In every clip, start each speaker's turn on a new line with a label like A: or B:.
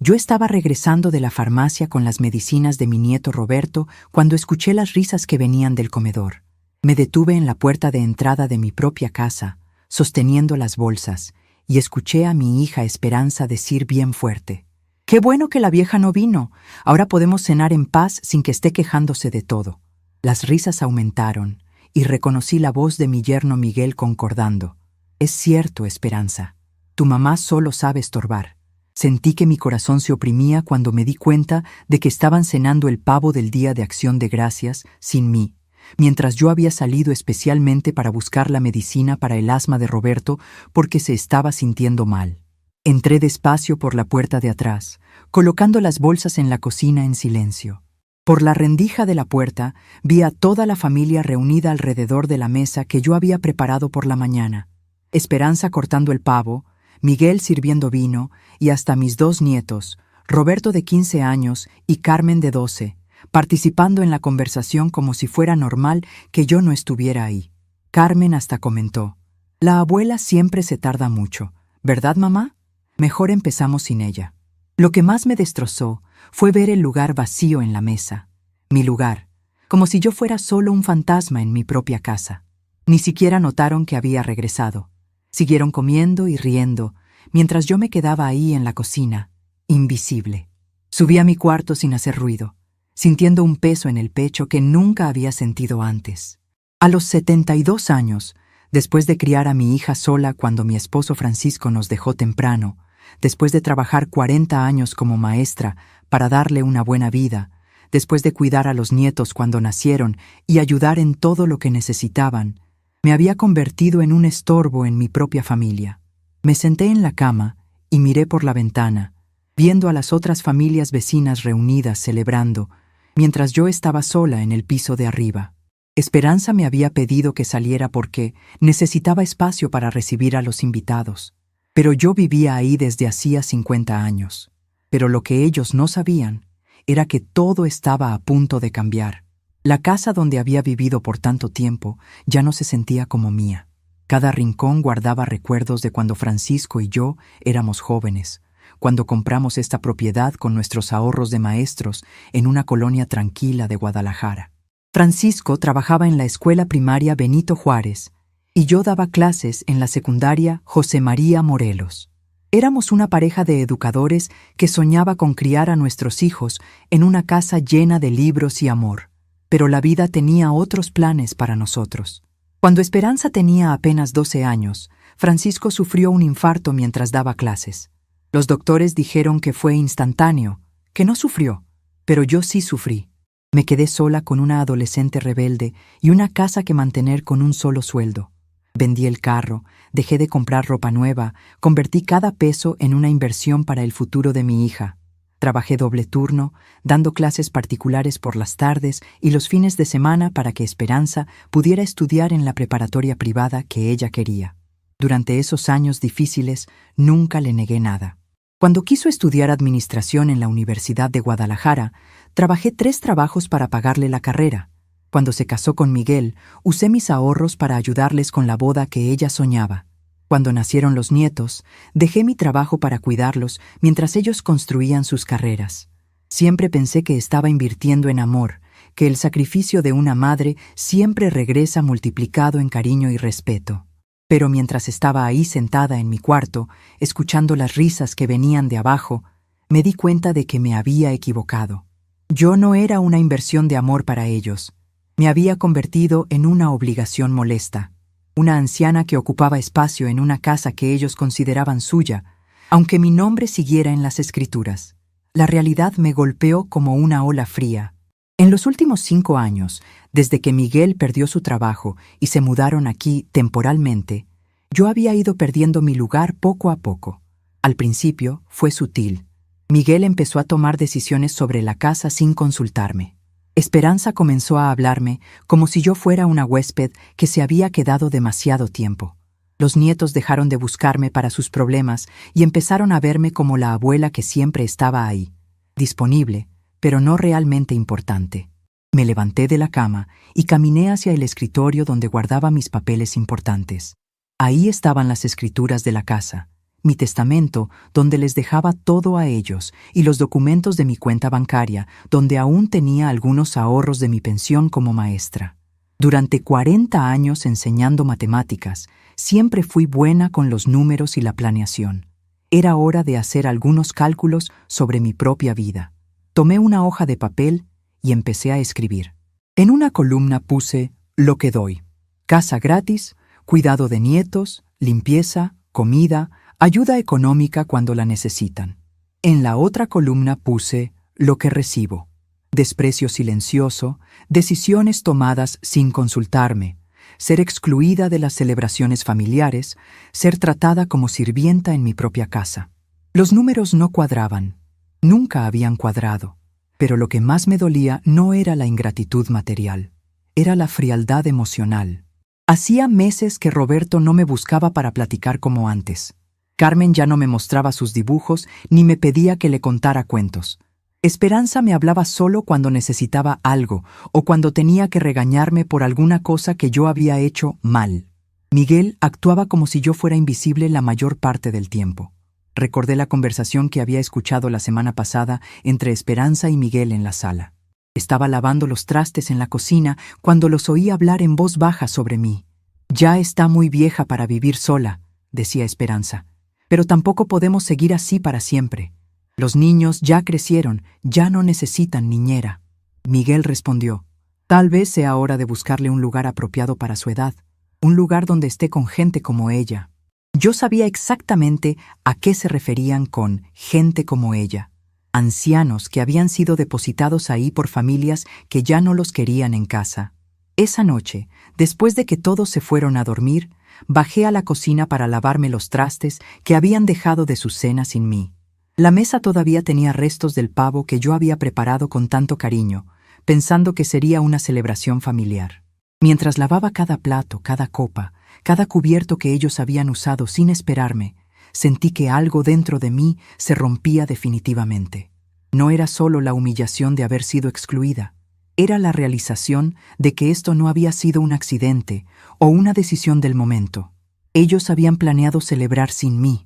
A: Yo estaba regresando de la farmacia con las medicinas de mi nieto Roberto cuando escuché las risas que venían del comedor. Me detuve en la puerta de entrada de mi propia casa, sosteniendo las bolsas, y escuché a mi hija Esperanza decir bien fuerte: «¡Qué bueno que la vieja no vino! Ahora podemos cenar en paz sin que esté quejándose de todo». Las risas aumentaron, y reconocí la voz de mi yerno Miguel concordando: «Es cierto, Esperanza. Tu mamá solo sabe estorbar». Sentí que mi corazón se oprimía cuando me di cuenta de que estaban cenando el pavo del Día de Acción de Gracias sin mí, mientras yo había salido especialmente para buscar la medicina para el asma de Roberto porque se estaba sintiendo mal. Entré despacio por la puerta de atrás, colocando las bolsas en la cocina en silencio. Por la rendija de la puerta vi a toda la familia reunida alrededor de la mesa que yo había preparado por la mañana. Esperanza cortando el pavo, Miguel sirviendo vino y hasta mis dos nietos, Roberto de 15 años y Carmen de 12, participando en la conversación como si fuera normal que yo no estuviera ahí. Carmen hasta comentó: «La abuela siempre se tarda mucho, ¿verdad, mamá? Mejor empezamos sin ella». Lo que más me destrozó fue ver el lugar vacío en la mesa. Mi lugar, como si yo fuera solo un fantasma en mi propia casa. Ni siquiera notaron que había regresado. Siguieron comiendo y riendo, mientras yo me quedaba ahí en la cocina, invisible. Subí a mi cuarto sin hacer ruido, sintiendo un peso en el pecho que nunca había sentido antes. A los 72 años, después de criar a mi hija sola cuando mi esposo Francisco nos dejó temprano, después de trabajar 40 años como maestra para darle una buena vida, después de cuidar a los nietos cuando nacieron y ayudar en todo lo que necesitaban, me había convertido en un estorbo en mi propia familia. Me senté en la cama y miré por la ventana, viendo a las otras familias vecinas reunidas celebrando, mientras yo estaba sola en el piso de arriba. Esperanza me había pedido que saliera porque necesitaba espacio para recibir a los invitados. Pero yo vivía ahí desde hacía 50 años. Pero lo que ellos no sabían era que todo estaba a punto de cambiar. La casa donde había vivido por tanto tiempo ya no se sentía como mía. Cada rincón guardaba recuerdos de cuando Francisco y yo éramos jóvenes, cuando compramos esta propiedad con nuestros ahorros de maestros en una colonia tranquila de Guadalajara. Francisco trabajaba en la escuela primaria Benito Juárez y yo daba clases en la secundaria José María Morelos. Éramos una pareja de educadores que soñaba con criar a nuestros hijos en una casa llena de libros y amor. Pero la vida tenía otros planes para nosotros. Cuando Esperanza tenía apenas 12 años, Francisco sufrió un infarto mientras daba clases. Los doctores dijeron que fue instantáneo, que no sufrió, pero yo sí sufrí. Me quedé sola con una adolescente rebelde y una casa que mantener con un solo sueldo. Vendí el carro, dejé de comprar ropa nueva, convertí cada peso en una inversión para el futuro de mi hija. Trabajé doble turno, dando clases particulares por las tardes y los fines de semana para que Esperanza pudiera estudiar en la preparatoria privada que ella quería. Durante esos años difíciles, nunca le negué nada. Cuando quiso estudiar administración en la Universidad de Guadalajara, trabajé 3 trabajos para pagarle la carrera. Cuando se casó con Miguel, usé mis ahorros para ayudarles con la boda que ella soñaba. Cuando nacieron los nietos, dejé mi trabajo para cuidarlos mientras ellos construían sus carreras. Siempre pensé que estaba invirtiendo en amor, que el sacrificio de una madre siempre regresa multiplicado en cariño y respeto. Pero mientras estaba ahí sentada en mi cuarto, escuchando las risas que venían de abajo, me di cuenta de que me había equivocado. Yo no era una inversión de amor para ellos. Me había convertido en una obligación molesta. Una anciana que ocupaba espacio en una casa que ellos consideraban suya, aunque mi nombre siguiera en las escrituras. La realidad me golpeó como una ola fría. En los últimos 5 años, desde que Miguel perdió su trabajo y se mudaron aquí temporalmente, yo había ido perdiendo mi lugar poco a poco. Al principio fue sutil. Miguel empezó a tomar decisiones sobre la casa sin consultarme. Esperanza comenzó a hablarme como si yo fuera una huésped que se había quedado demasiado tiempo. Los nietos dejaron de buscarme para sus problemas y empezaron a verme como la abuela que siempre estaba ahí, disponible, pero no realmente importante. Me levanté de la cama y caminé hacia el escritorio donde guardaba mis papeles importantes. Ahí estaban las escrituras de la casa, mi testamento, donde les dejaba todo a ellos, y los documentos de mi cuenta bancaria, donde aún tenía algunos ahorros de mi pensión como maestra. Durante 40 años enseñando matemáticas, siempre fui buena con los números y la planeación. Era hora de hacer algunos cálculos sobre mi propia vida. Tomé una hoja de papel y empecé a escribir. En una columna puse lo que doy: casa gratis, cuidado de nietos, limpieza, comida, ayuda económica cuando la necesitan. En la otra columna puse lo que recibo: desprecio silencioso, decisiones tomadas sin consultarme, ser excluida de las celebraciones familiares, ser tratada como sirvienta en mi propia casa. Los números no cuadraban, nunca habían cuadrado, pero lo que más me dolía no era la ingratitud material, era la frialdad emocional. Hacía meses que Roberto no me buscaba para platicar como antes. Carmen ya no me mostraba sus dibujos ni me pedía que le contara cuentos. Esperanza me hablaba solo cuando necesitaba algo o cuando tenía que regañarme por alguna cosa que yo había hecho mal. Miguel actuaba como si yo fuera invisible la mayor parte del tiempo. Recordé la conversación que había escuchado la semana pasada entre Esperanza y Miguel en la sala. Estaba lavando los trastes en la cocina cuando los oí hablar en voz baja sobre mí. «Ya está muy vieja para vivir sola», decía Esperanza. «Pero tampoco podemos seguir así para siempre. Los niños ya crecieron, ya no necesitan niñera». Miguel respondió: «Tal vez sea hora de buscarle un lugar apropiado para su edad, un lugar donde esté con gente como ella». Yo sabía exactamente a qué se referían con gente como ella. Ancianos que habían sido depositados ahí por familias que ya no los querían en casa. Esa noche, después de que todos se fueron a dormir, bajé a la cocina para lavarme los trastes que habían dejado de su cena sin mí. La mesa todavía tenía restos del pavo que yo había preparado con tanto cariño, pensando que sería una celebración familiar. Mientras lavaba cada plato, cada copa, cada cubierto que ellos habían usado sin esperarme, sentí que algo dentro de mí se rompía definitivamente. No era solo la humillación de haber sido excluida, era la realización de que esto no había sido un accidente o una decisión del momento. Ellos habían planeado celebrar sin mí.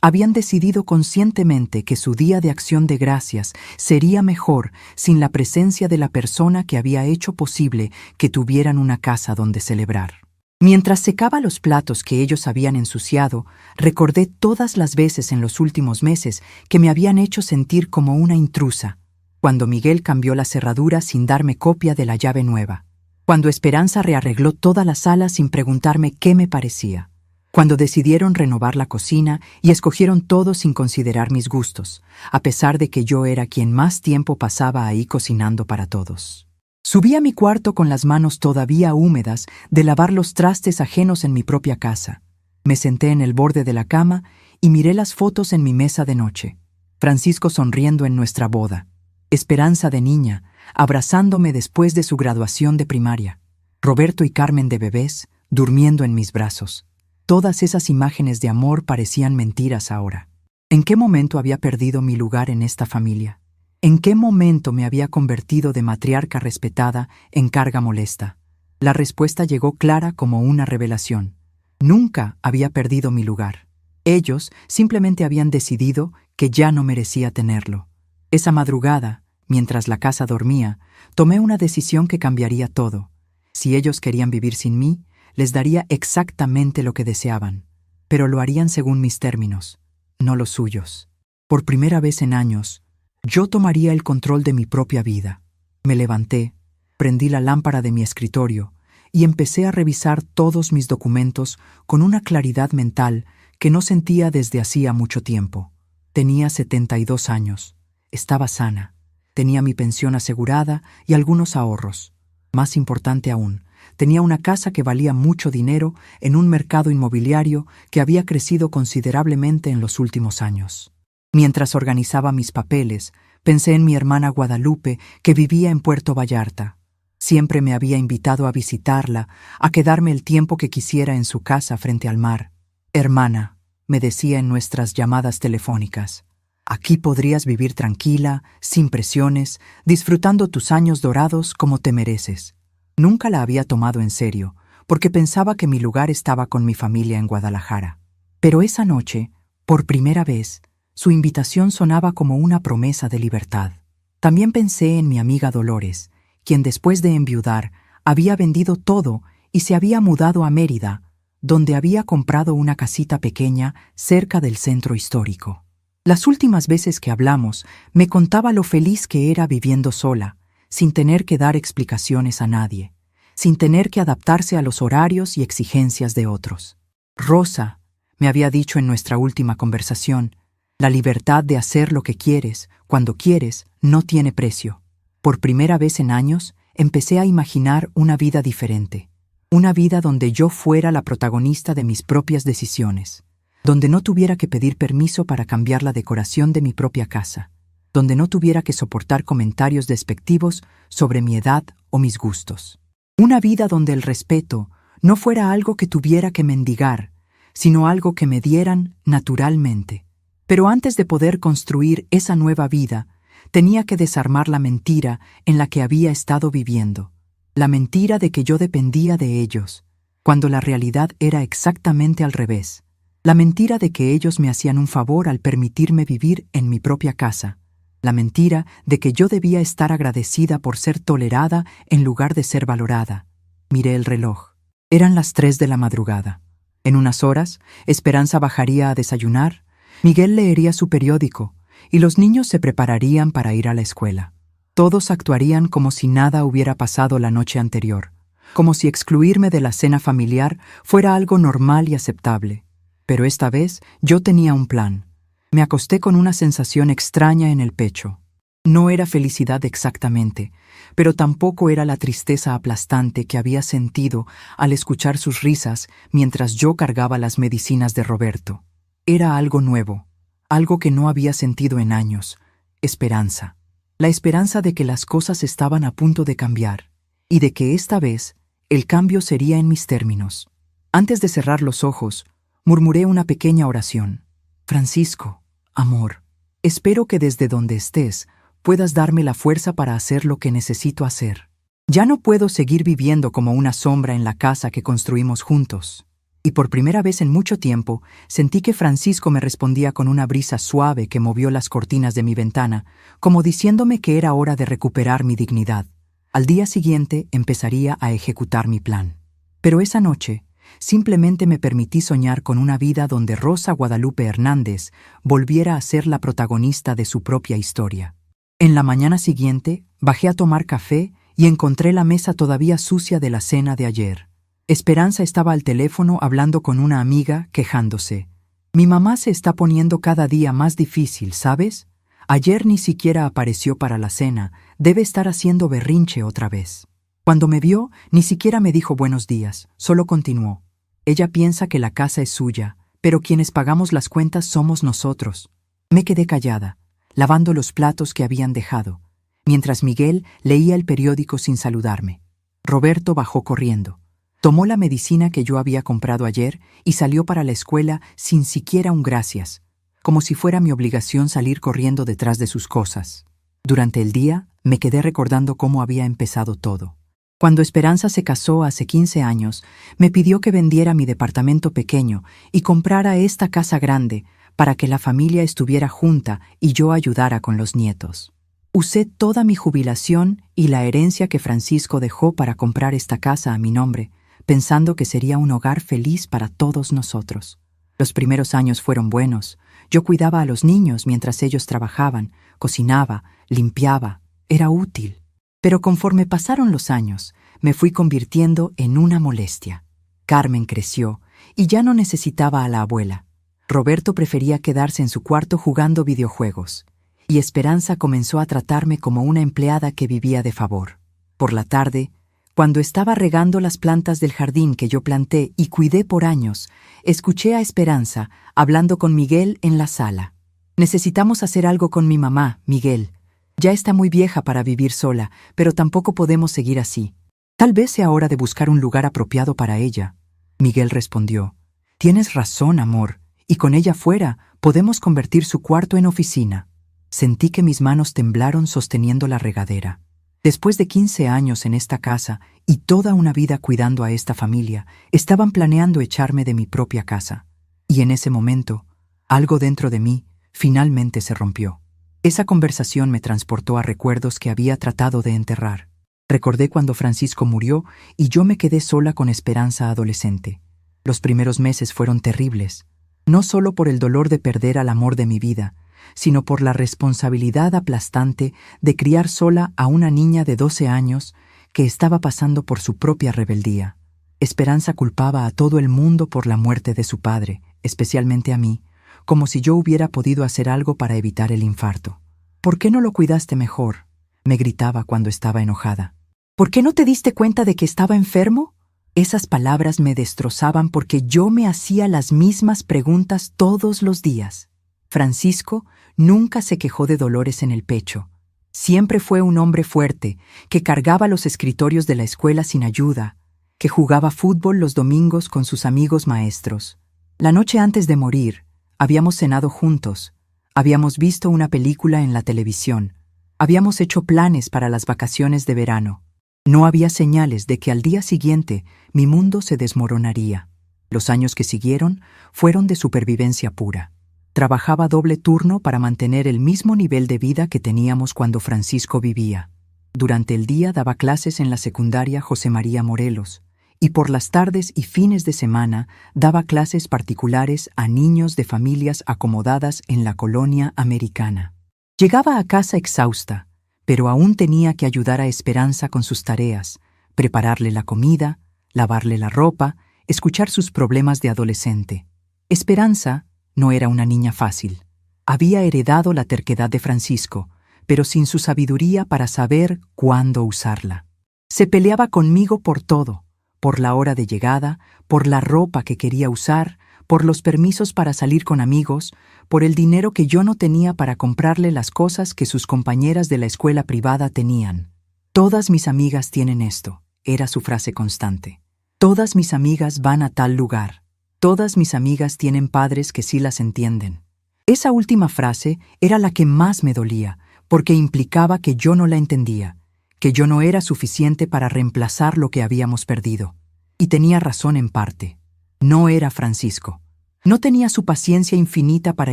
A: Habían decidido conscientemente que su día de acción de gracias sería mejor sin la presencia de la persona que había hecho posible que tuvieran una casa donde celebrar. Mientras secaba los platos que ellos habían ensuciado, recordé todas las veces en los últimos meses que me habían hecho sentir como una intrusa. Cuando Miguel cambió la cerradura sin darme copia de la llave nueva. Cuando Esperanza rearregló toda la sala sin preguntarme qué me parecía. Cuando decidieron renovar la cocina y escogieron todo sin considerar mis gustos, a pesar de que yo era quien más tiempo pasaba ahí cocinando para todos. Subí a mi cuarto con las manos todavía húmedas de lavar los trastes ajenos en mi propia casa. Me senté en el borde de la cama y miré las fotos en mi mesa de noche. Francisco sonriendo en nuestra boda. Esperanza de niña, abrazándome después de su graduación de primaria. Roberto y Carmen de bebés, durmiendo en mis brazos. Todas esas imágenes de amor parecían mentiras ahora. ¿En qué momento había perdido mi lugar en esta familia? ¿En qué momento me había convertido de matriarca respetada en carga molesta? La respuesta llegó clara como una revelación. Nunca había perdido mi lugar. Ellos simplemente habían decidido que ya no merecía tenerlo. Esa madrugada, mientras la casa dormía, tomé una decisión que cambiaría todo. Si ellos querían vivir sin mí, les daría exactamente lo que deseaban, pero lo harían según mis términos, no los suyos. Por primera vez en años, yo tomaría el control de mi propia vida. Me levanté, prendí la lámpara de mi escritorio y empecé a revisar todos mis documentos con una claridad mental que no sentía desde hacía mucho tiempo. Tenía 72 años, estaba sana, tenía mi pensión asegurada y algunos ahorros. Más importante aún, tenía una casa que valía mucho dinero en un mercado inmobiliario que había crecido considerablemente en los últimos años. Mientras organizaba mis papeles, pensé en mi hermana Guadalupe, que vivía en Puerto Vallarta. Siempre me había invitado a visitarla, a quedarme el tiempo que quisiera en su casa frente al mar. «Hermana», me decía en nuestras llamadas telefónicas, «aquí podrías vivir tranquila, sin presiones, disfrutando tus años dorados como te mereces». Nunca la había tomado en serio, porque pensaba que mi lugar estaba con mi familia en Guadalajara. Pero esa noche, Por primera vez, su invitación sonaba como una promesa de libertad. También pensé en mi amiga Dolores, quien después de enviudar había vendido todo y se había mudado a Mérida, donde había comprado una casita pequeña cerca del centro histórico. Las últimas veces que hablamos, me contaba lo feliz que era viviendo sola, sin tener que dar explicaciones a nadie, sin tener que adaptarse a los horarios y exigencias de otros. Rosa, me había dicho en nuestra última conversación, la libertad de hacer lo que quieres, cuando quieres, no tiene precio. Por primera vez en años, empecé a imaginar una vida diferente. Una vida donde yo fuera la protagonista de mis propias decisiones, donde no tuviera que pedir permiso para cambiar la decoración de mi propia casa, donde no tuviera que soportar comentarios despectivos sobre mi edad o mis gustos. Una vida donde el respeto no fuera algo que tuviera que mendigar, sino algo que me dieran naturalmente. Pero antes de poder construir esa nueva vida, tenía que desarmar la mentira en la que había estado viviendo. La mentira de que yo dependía de ellos, cuando la realidad era exactamente al revés. La mentira de que ellos me hacían un favor al permitirme vivir en mi propia casa. La mentira de que yo debía estar agradecida por ser tolerada en lugar de ser valorada. Miré el reloj. Eran las 3 de la madrugada. En unas horas, Esperanza bajaría a desayunar, Miguel leería su periódico y los niños se prepararían para ir a la escuela. Todos actuarían como si nada hubiera pasado la noche anterior, como si excluirme de la cena familiar fuera algo normal y aceptable. Pero esta vez yo tenía un plan. Me acosté con una sensación extraña en el pecho. No era felicidad exactamente, pero tampoco era la tristeza aplastante que había sentido al escuchar sus risas mientras yo cargaba las medicinas de Roberto. Era algo nuevo, algo que no había sentido en años, esperanza. La esperanza de que las cosas estaban a punto de cambiar y de que esta vez el cambio sería en mis términos. Antes de cerrar los ojos, murmuré una pequeña oración. Francisco, amor, espero que desde donde estés puedas darme la fuerza para hacer lo que necesito hacer. Ya no puedo seguir viviendo como una sombra en la casa que construimos juntos. Y por primera vez en mucho tiempo, sentí que Francisco me respondía con una brisa suave que movió las cortinas de mi ventana, como diciéndome que era hora de recuperar mi dignidad. Al día siguiente empezaría a ejecutar mi plan. Pero esa noche, simplemente me permití soñar con una vida donde Rosa Guadalupe Hernández volviera a ser la protagonista de su propia historia. En la mañana siguiente, bajé a tomar café y encontré la mesa todavía sucia de la cena de ayer. Esperanza estaba al teléfono hablando con una amiga, quejándose. Mi mamá se está poniendo cada día más difícil, ¿sabes? Ayer ni siquiera apareció para la cena, debe estar haciendo berrinche otra vez. Cuando me vio, ni siquiera me dijo buenos días, solo continuó. Ella piensa que la casa es suya, pero quienes pagamos las cuentas somos nosotros. Me quedé callada, lavando los platos que habían dejado, mientras Miguel leía el periódico sin saludarme. Roberto bajó corriendo. Tomó la medicina que yo había comprado ayer y salió para la escuela sin siquiera un gracias, como si fuera mi obligación salir corriendo detrás de sus cosas. Durante el día, me quedé recordando cómo había empezado todo. Cuando Esperanza se casó hace 15 años, me pidió que vendiera mi departamento pequeño y comprara esta casa grande para que la familia estuviera junta y yo ayudara con los nietos. Usé toda mi jubilación y la herencia que Francisco dejó para comprar esta casa a mi nombre, pensando que sería un hogar feliz para todos nosotros. Los primeros años fueron buenos. Yo cuidaba a los niños mientras ellos trabajaban, cocinaba, limpiaba, era útil. Pero conforme pasaron los años, me fui convirtiendo en una molestia. Carmen creció y ya no necesitaba a la abuela. Roberto prefería quedarse en su cuarto jugando videojuegos, y Esperanza comenzó a tratarme como una empleada que vivía de favor. Por la tarde, cuando estaba regando las plantas del jardín que yo planté y cuidé por años, escuché a Esperanza hablando con Miguel en la sala. Necesitamos hacer algo con mi mamá, Miguel. Ya está muy vieja para vivir sola, pero tampoco podemos seguir así. Tal vez sea hora de buscar un lugar apropiado para ella. Miguel respondió, tienes razón, amor, y con ella fuera podemos convertir su cuarto en oficina. Sentí que mis manos temblaron sosteniendo la regadera. Después de 15 años en esta casa y toda una vida cuidando a esta familia, estaban planeando echarme de mi propia casa. Y en ese momento, Algo dentro de mí finalmente se rompió. Esa conversación me transportó a recuerdos que había tratado de enterrar. Recordé cuando Francisco murió y yo me quedé sola con Esperanza adolescente. Los primeros meses fueron terribles, no solo por el dolor de perder al amor de mi vida, sino por la responsabilidad aplastante de criar sola a una niña de 12 años que estaba pasando por su propia rebeldía. Esperanza culpaba a todo el mundo por la muerte de su padre, especialmente a mí, como si yo hubiera podido hacer algo para evitar el infarto. ¿Por qué no lo cuidaste mejor?, me gritaba cuando estaba enojada. ¿Por qué no te diste cuenta de que estaba enfermo? Esas palabras me destrozaban porque yo me hacía las mismas preguntas todos los días. Francisco nunca se quejó de dolores en el pecho. Siempre fue un hombre fuerte, que cargaba los escritorios de la escuela sin ayuda, que jugaba fútbol los domingos con sus amigos maestros. La noche antes de morir, habíamos cenado juntos, habíamos visto una película en la televisión, habíamos hecho planes para las vacaciones de verano. No había señales de que al día siguiente mi mundo se desmoronaría. Los años que siguieron fueron de supervivencia pura. Trabajaba doble turno para mantener el mismo nivel de vida que teníamos cuando Francisco vivía. Durante el día daba clases en la secundaria José María Morelos, y por las tardes y fines de semana daba clases particulares a niños de familias acomodadas en la colonia americana. Llegaba a casa exhausta, pero aún tenía que ayudar a Esperanza con sus tareas, prepararle la comida, lavarle la ropa, escuchar sus problemas de adolescente. Esperanza no era una niña fácil. Había heredado la terquedad de Francisco, pero sin su sabiduría para saber cuándo usarla. Se peleaba conmigo por todo, por la hora de llegada, por la ropa que quería usar, por los permisos para salir con amigos, por el dinero que yo no tenía para comprarle las cosas que sus compañeras de la escuela privada tenían. Todas mis amigas tienen esto, era su frase constante. Todas mis amigas van a tal lugar. Todas mis amigas tienen padres que sí las entienden. Esa última frase era la que más me dolía, porque implicaba que yo no la entendía, que yo no era suficiente para reemplazar lo que habíamos perdido. Y tenía razón en parte. No era Francisco. No tenía su paciencia infinita para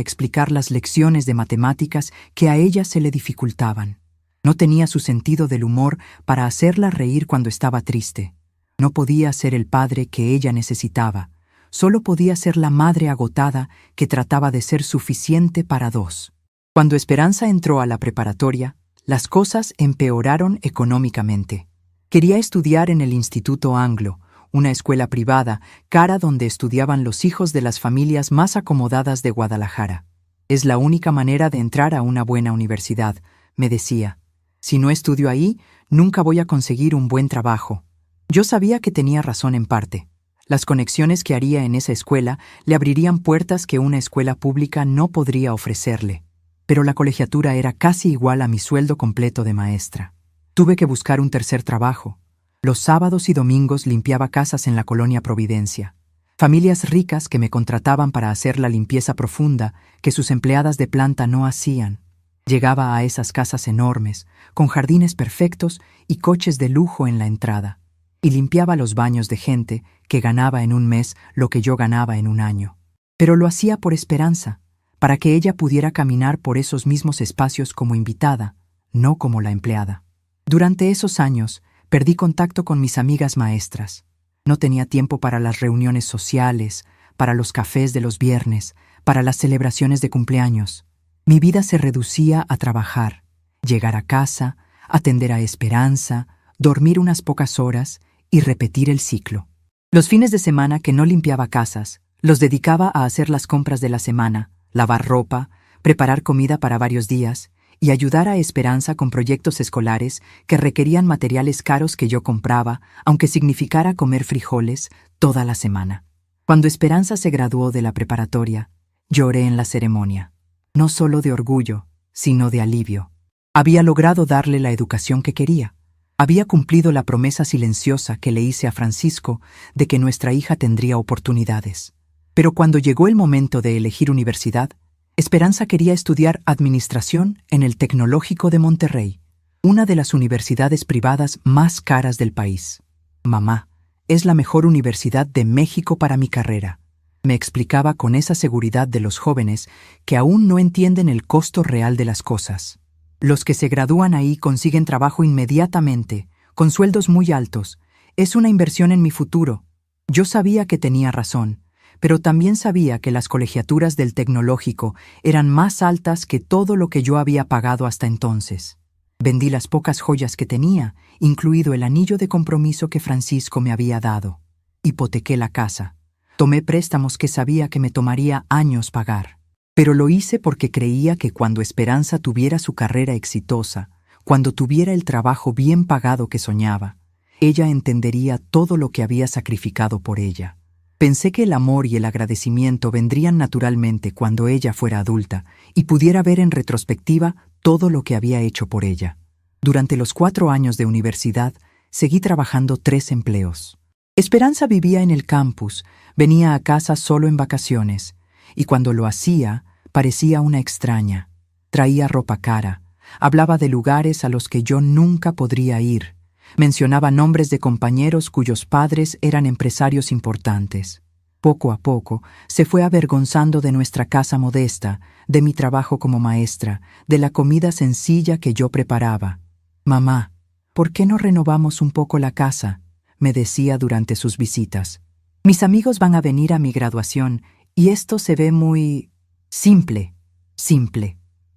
A: explicar las lecciones de matemáticas que a ella se le dificultaban. No tenía su sentido del humor para hacerla reír cuando estaba triste. No podía ser el padre que ella necesitaba. Solo podía ser la madre agotada que trataba de ser suficiente para dos. Cuando Esperanza entró a la preparatoria, las cosas empeoraron económicamente. Quería estudiar en el Instituto Anglo, una escuela privada, cara donde estudiaban los hijos de las familias más acomodadas de Guadalajara. Es la única manera de entrar a una buena universidad, me decía. Si no estudio ahí, nunca voy a conseguir un buen trabajo. Yo sabía que tenía razón en parte. Las conexiones que haría en esa escuela le abrirían puertas que una escuela pública no podría ofrecerle. Pero la colegiatura era casi igual a mi sueldo completo de maestra. Tuve que buscar un tercer trabajo. Los sábados y domingos limpiaba casas en la colonia Providencia. Familias ricas que me contrataban para hacer la limpieza profunda que sus empleadas de planta no hacían. Llegaba a esas casas enormes, con jardines perfectos y coches de lujo en la entrada. Y limpiaba los baños de gente que ganaba en un mes lo que yo ganaba en un año. Pero lo hacía por Esperanza, para que ella pudiera caminar por esos mismos espacios como invitada, no como la empleada. Durante esos años, perdí contacto con mis amigas maestras. No tenía tiempo para las reuniones sociales, para los cafés de los viernes, para las celebraciones de cumpleaños. Mi vida se reducía a trabajar, llegar a casa, atender a Esperanza, dormir unas pocas horas y repetir el ciclo. Los fines de semana que no limpiaba casas, los dedicaba a hacer las compras de la semana, lavar ropa, preparar comida para varios días y ayudar a Esperanza con proyectos escolares que requerían materiales caros que yo compraba, aunque significara comer frijoles toda la semana. Cuando Esperanza se graduó de la preparatoria, lloré en la ceremonia, no solo de orgullo, sino de alivio. Había logrado darle la educación que quería. Había cumplido la promesa silenciosa que le hice a Francisco de que nuestra hija tendría oportunidades. Pero cuando llegó el momento de elegir universidad, Esperanza quería estudiar administración en el Tecnológico de Monterrey, una de las universidades privadas más caras del país. Mamá, es la mejor universidad de México para mi carrera. me explicaba con esa seguridad de los jóvenes que aún no entienden el costo real de las cosas. Los que se gradúan ahí consiguen trabajo inmediatamente, con sueldos muy altos. Es una inversión en mi futuro. Yo sabía que tenía razón, pero también sabía que las colegiaturas del tecnológico eran más altas que todo lo que yo había pagado hasta entonces. Vendí las pocas joyas que tenía, incluido el anillo de compromiso que Francisco me había dado. Hipotequé la casa. Tomé préstamos que sabía que me tomaría años pagar. Pero lo hice porque creía que cuando Esperanza tuviera su carrera exitosa, cuando tuviera el trabajo bien pagado que soñaba, ella entendería todo lo que había sacrificado por ella. Pensé que el amor y el agradecimiento vendrían naturalmente cuando ella fuera adulta y pudiera ver en retrospectiva todo lo que había hecho por ella. Durante los 4 años de universidad, seguí trabajando 3 empleos. Esperanza vivía en el campus, venía a casa solo en vacaciones, y cuando lo hacía, parecía una extraña. Traía ropa cara, hablaba de lugares a los que yo nunca podría ir, mencionaba nombres de compañeros cuyos padres eran empresarios importantes. Poco a poco, se fue avergonzando de nuestra casa modesta, de mi trabajo como maestra, de la comida sencilla que yo preparaba. «Mamá, ¿por qué no renovamos un poco la casa?», me decía durante sus visitas. «Mis amigos van a venir a mi graduación y esto se ve muy simple».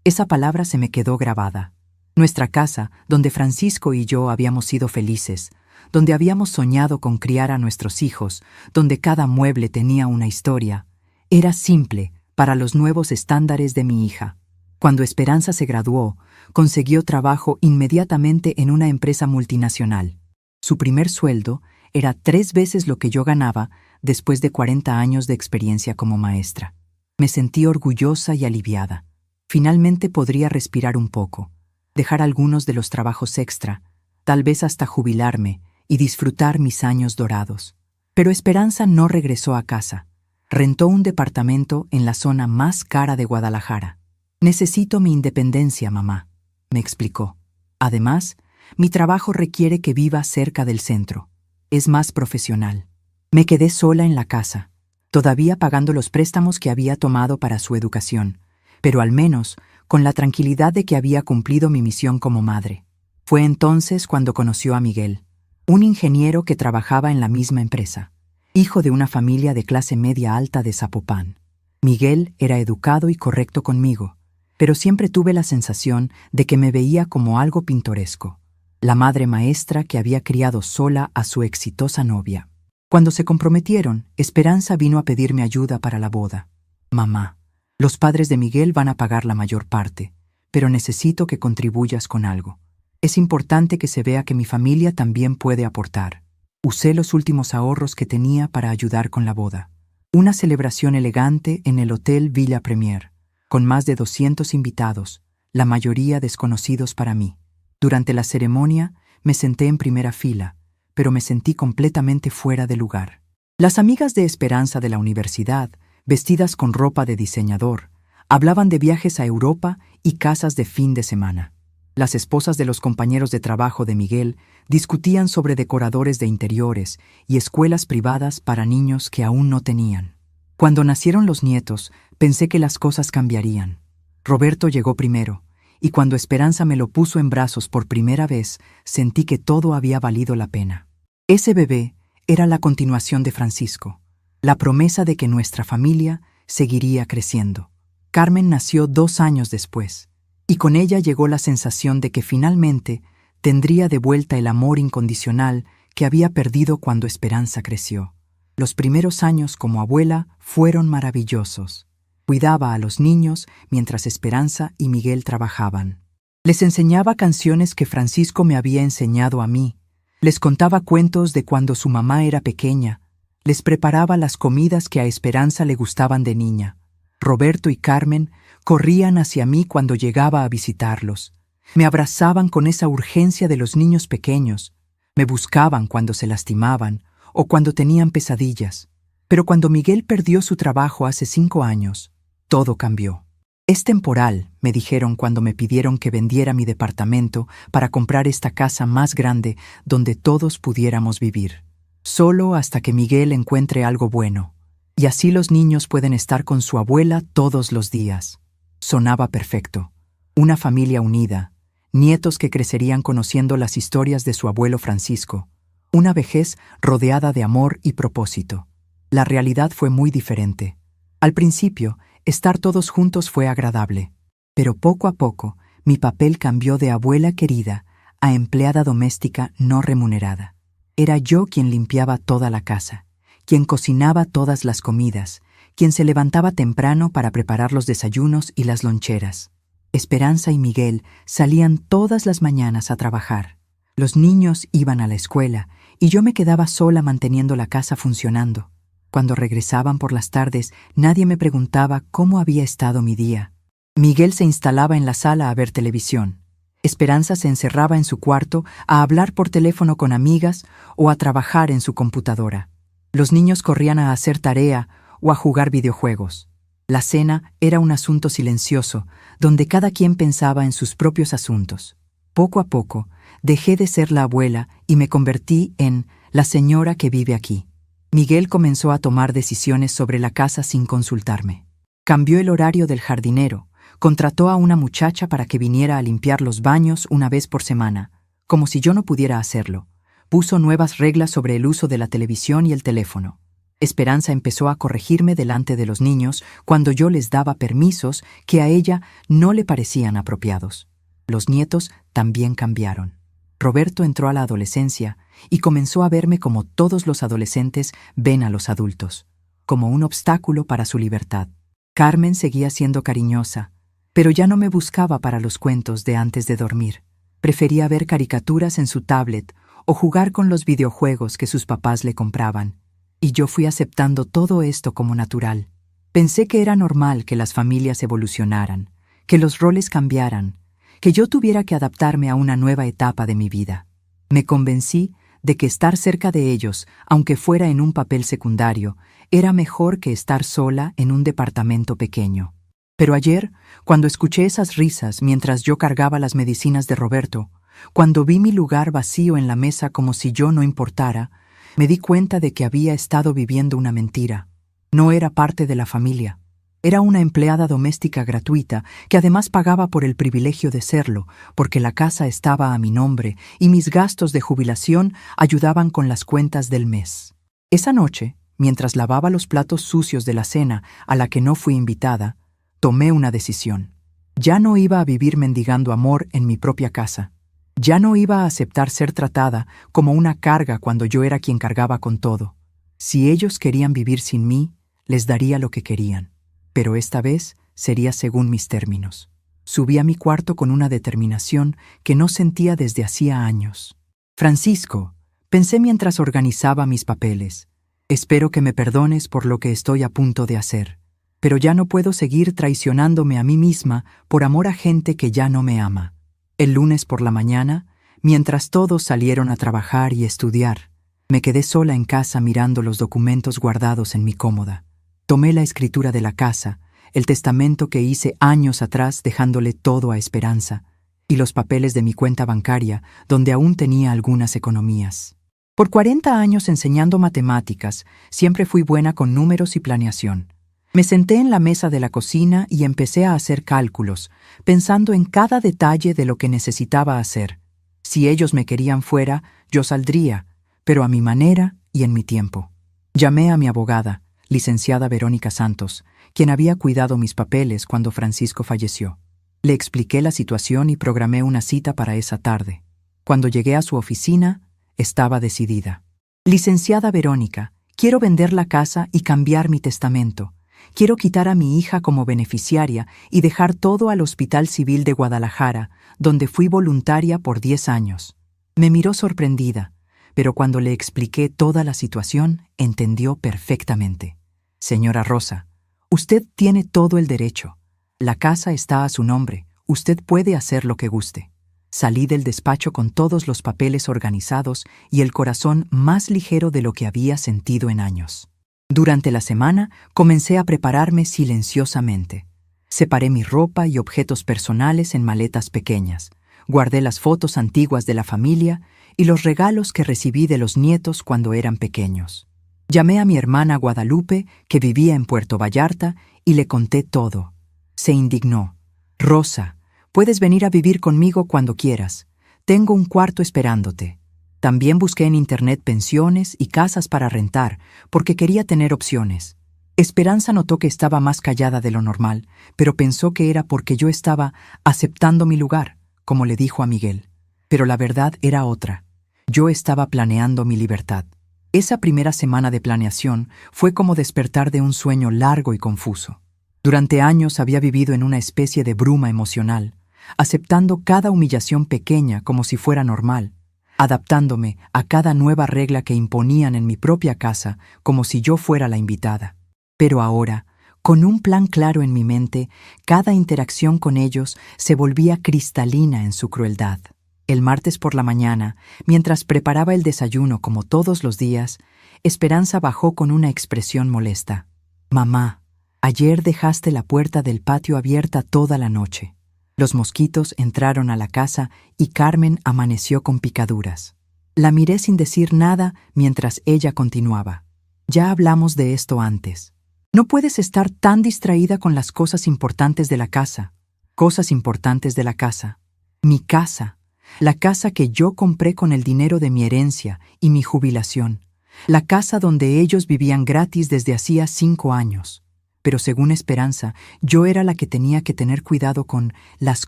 A: Esa palabra se me quedó grabada. Nuestra casa, donde Francisco y yo habíamos sido felices, donde habíamos soñado con criar a nuestros hijos, donde cada mueble tenía una historia, era simple para los nuevos estándares de mi hija. Cuando Esperanza se graduó, consiguió trabajo inmediatamente en una empresa multinacional. Su primer sueldo era 3 veces lo que yo ganaba después de 40 años de experiencia como maestra. Me sentí orgullosa y aliviada. Finalmente podría respirar un poco, dejar algunos de los trabajos extra, tal vez hasta jubilarme y disfrutar mis años dorados. Pero Esperanza no regresó a casa. Rentó un departamento en la zona más cara de Guadalajara. «Necesito mi independencia, mamá», me explicó. «Además, mi trabajo requiere que viva cerca del centro. Es más profesional». Me quedé sola en la casa, todavía pagando los préstamos que había tomado para su educación, pero al menos con la tranquilidad de que había cumplido mi misión como madre. Fue entonces cuando conoció a Miguel, un ingeniero que trabajaba en la misma empresa, hijo de una familia de clase media alta de Zapopan. Miguel era educado y correcto conmigo, pero siempre tuve la sensación de que me veía como algo pintoresco, la madre maestra que había criado sola a su exitosa novia. Cuando se comprometieron, Esperanza vino a pedirme ayuda para la boda. «Mamá, los padres de Miguel van a pagar la mayor parte, pero necesito que contribuyas con algo. Es importante que se vea que mi familia también puede aportar». Usé los últimos ahorros que tenía para ayudar con la boda. Una celebración elegante en el Hotel Villa Premier, con más de 200 invitados, la mayoría desconocidos para mí. Durante la ceremonia me senté en primera fila, pero me sentí completamente fuera de lugar. Las amigas de Esperanza de la universidad, vestidas con ropa de diseñador, hablaban de viajes a Europa y casas de fin de semana. Las esposas de los compañeros de trabajo de Miguel discutían sobre decoradores de interiores y escuelas privadas para niños que aún no tenían. Cuando nacieron los nietos, pensé que las cosas cambiarían. Roberto llegó primero, y cuando Esperanza me lo puso en brazos por primera vez, sentí que todo había valido la pena. Ese bebé era la continuación de Francisco, la promesa de que nuestra familia seguiría creciendo. Carmen nació 2 años después, y con ella llegó la sensación de que finalmente tendría de vuelta el amor incondicional que había perdido cuando Esperanza creció. Los primeros años como abuela fueron maravillosos. Cuidaba a los niños mientras Esperanza y Miguel trabajaban. Les enseñaba canciones que Francisco me había enseñado a mí. Les contaba cuentos de cuando su mamá era pequeña. Les preparaba las comidas que a Esperanza le gustaban de niña. Roberto y Carmen corrían hacia mí cuando llegaba a visitarlos. Me abrazaban con esa urgencia de los niños pequeños. Me buscaban cuando se lastimaban o cuando tenían pesadillas. Pero cuando Miguel perdió su trabajo hace 5 años, todo cambió. «Es temporal», me dijeron cuando me pidieron que vendiera mi departamento para comprar esta casa más grande donde todos pudiéramos vivir. «Solo hasta que Miguel encuentre algo bueno». Y así los niños pueden estar con su abuela todos los días. Sonaba perfecto. Una familia unida, nietos que crecerían conociendo las historias de su abuelo Francisco, una vejez rodeada de amor y propósito. La realidad fue muy diferente. Al principio, estar todos juntos fue agradable, pero poco a poco, mi papel cambió de abuela querida a empleada doméstica no remunerada. Era yo quien limpiaba toda la casa, quien cocinaba todas las comidas, quien se levantaba temprano para preparar los desayunos y las loncheras. Esperanza y Miguel salían todas las mañanas a trabajar. Los niños iban a la escuela y yo me quedaba sola manteniendo la casa funcionando. Cuando regresaban por las tardes, nadie me preguntaba cómo había estado mi día. Miguel se instalaba en la sala a ver televisión. Esperanza se encerraba en su cuarto a hablar por teléfono con amigas o a trabajar en su computadora. Los niños corrían a hacer tarea o a jugar videojuegos. La cena era un asunto silencioso, donde cada quien pensaba en sus propios asuntos. Poco a poco, dejé de ser la abuela y me convertí en la señora que vive aquí. Miguel comenzó a tomar decisiones sobre la casa sin consultarme. Cambió el horario del jardinero, contrató a una muchacha para que viniera a limpiar los baños una vez por semana, como si yo no pudiera hacerlo. Puso nuevas reglas sobre el uso de la televisión y el teléfono. Esperanza empezó a corregirme delante de los niños cuando yo les daba permisos que a ella no le parecían apropiados. Los nietos también cambiaron. Roberto entró a la adolescencia y comenzó a verme como todos los adolescentes ven a los adultos, como un obstáculo para su libertad. Carmen seguía siendo cariñosa, pero ya no me buscaba para los cuentos de antes de dormir. Prefería ver caricaturas en su tablet o jugar con los videojuegos que sus papás le compraban. Y yo fui aceptando todo esto como natural. Pensé que era normal que las familias evolucionaran, que los roles cambiaran, que yo tuviera que adaptarme a una nueva etapa de mi vida. Me convencí de que estar cerca de ellos, aunque fuera en un papel secundario, era mejor que estar sola en un departamento pequeño. Pero ayer, cuando escuché esas risas mientras yo cargaba las medicinas de Roberto, cuando vi mi lugar vacío en la mesa como si yo no importara, me di cuenta de que había estado viviendo una mentira. No era parte de la familia. Era una empleada doméstica gratuita que además pagaba por el privilegio de serlo, porque la casa estaba a mi nombre y mis gastos de jubilación ayudaban con las cuentas del mes. Esa noche, mientras lavaba los platos sucios de la cena a la que no fui invitada, tomé una decisión. Ya no iba a vivir mendigando amor en mi propia casa. Ya no iba a aceptar ser tratada como una carga cuando yo era quien cargaba con todo. Si ellos querían vivir sin mí, les daría lo que querían. Pero esta vez sería según mis términos. Subí a mi cuarto con una determinación que no sentía desde hacía años. Francisco, pensé mientras organizaba mis papeles, espero que me perdones por lo que estoy a punto de hacer, pero ya no puedo seguir traicionándome a mí misma por amor a gente que ya no me ama. El lunes por la mañana, mientras todos salieron a trabajar y estudiar, me quedé sola en casa mirando los documentos guardados en mi cómoda. Tomé la escritura de la casa, el testamento que hice años atrás dejándole todo a Esperanza, y los papeles de mi cuenta bancaria, donde aún tenía algunas economías. Por 40 años enseñando matemáticas, siempre fui buena con números y planeación. Me senté en la mesa de la cocina y empecé a hacer cálculos, pensando en cada detalle de lo que necesitaba hacer. Si ellos me querían fuera, yo saldría, pero a mi manera y en mi tiempo. Llamé a mi abogada, licenciada Verónica Santos, quien había cuidado mis papeles cuando Francisco falleció. Le expliqué la situación y programé una cita para esa tarde. Cuando llegué a su oficina, estaba decidida. Licenciada Verónica, quiero vender la casa y cambiar mi testamento. Quiero quitar a mi hija como beneficiaria y dejar todo al Hospital Civil de Guadalajara, donde fui voluntaria por 10 años. Me miró sorprendida, pero cuando le expliqué toda la situación, entendió perfectamente. Señora Rosa, usted tiene todo el derecho. La casa está a su nombre. Usted puede hacer lo que guste. Salí del despacho con todos los papeles organizados y el corazón más ligero de lo que había sentido en años. Durante la semana comencé a prepararme silenciosamente. Separé mi ropa y objetos personales en maletas pequeñas. Guardé las fotos antiguas de la familia y los regalos que recibí de los nietos cuando eran pequeños. Llamé a mi hermana Guadalupe, que vivía en Puerto Vallarta, y le conté todo. Se indignó. Rosa, puedes venir a vivir conmigo cuando quieras. Tengo un cuarto esperándote. También busqué en internet pensiones y casas para rentar, porque quería tener opciones. Esperanza notó que estaba más callada de lo normal, pero pensó que era porque yo estaba aceptando mi lugar, como le dijo a Miguel. Pero la verdad era otra. Yo estaba planeando mi libertad. Esa primera semana de planeación fue como despertar de un sueño largo y confuso. Durante años había vivido en una especie de bruma emocional, aceptando cada humillación pequeña como si fuera normal, adaptándome a cada nueva regla que imponían en mi propia casa como si yo fuera la invitada. Pero ahora, con un plan claro en mi mente, cada interacción con ellos se volvía cristalina en su crueldad. El martes por la mañana, mientras preparaba el desayuno como todos los días, Esperanza bajó con una expresión molesta. «Mamá, ayer dejaste la puerta del patio abierta toda la noche». Los mosquitos entraron a la casa y Carmen amaneció con picaduras. La miré sin decir nada mientras ella continuaba. «Ya hablamos de esto antes. No puedes estar tan distraída con las cosas importantes de la casa». Cosas importantes de la casa. Mi casa. La casa que yo compré con el dinero de mi herencia y mi jubilación. La casa donde ellos vivían gratis desde hacía 5 años. Pero según Esperanza, yo era la que tenía que tener cuidado con las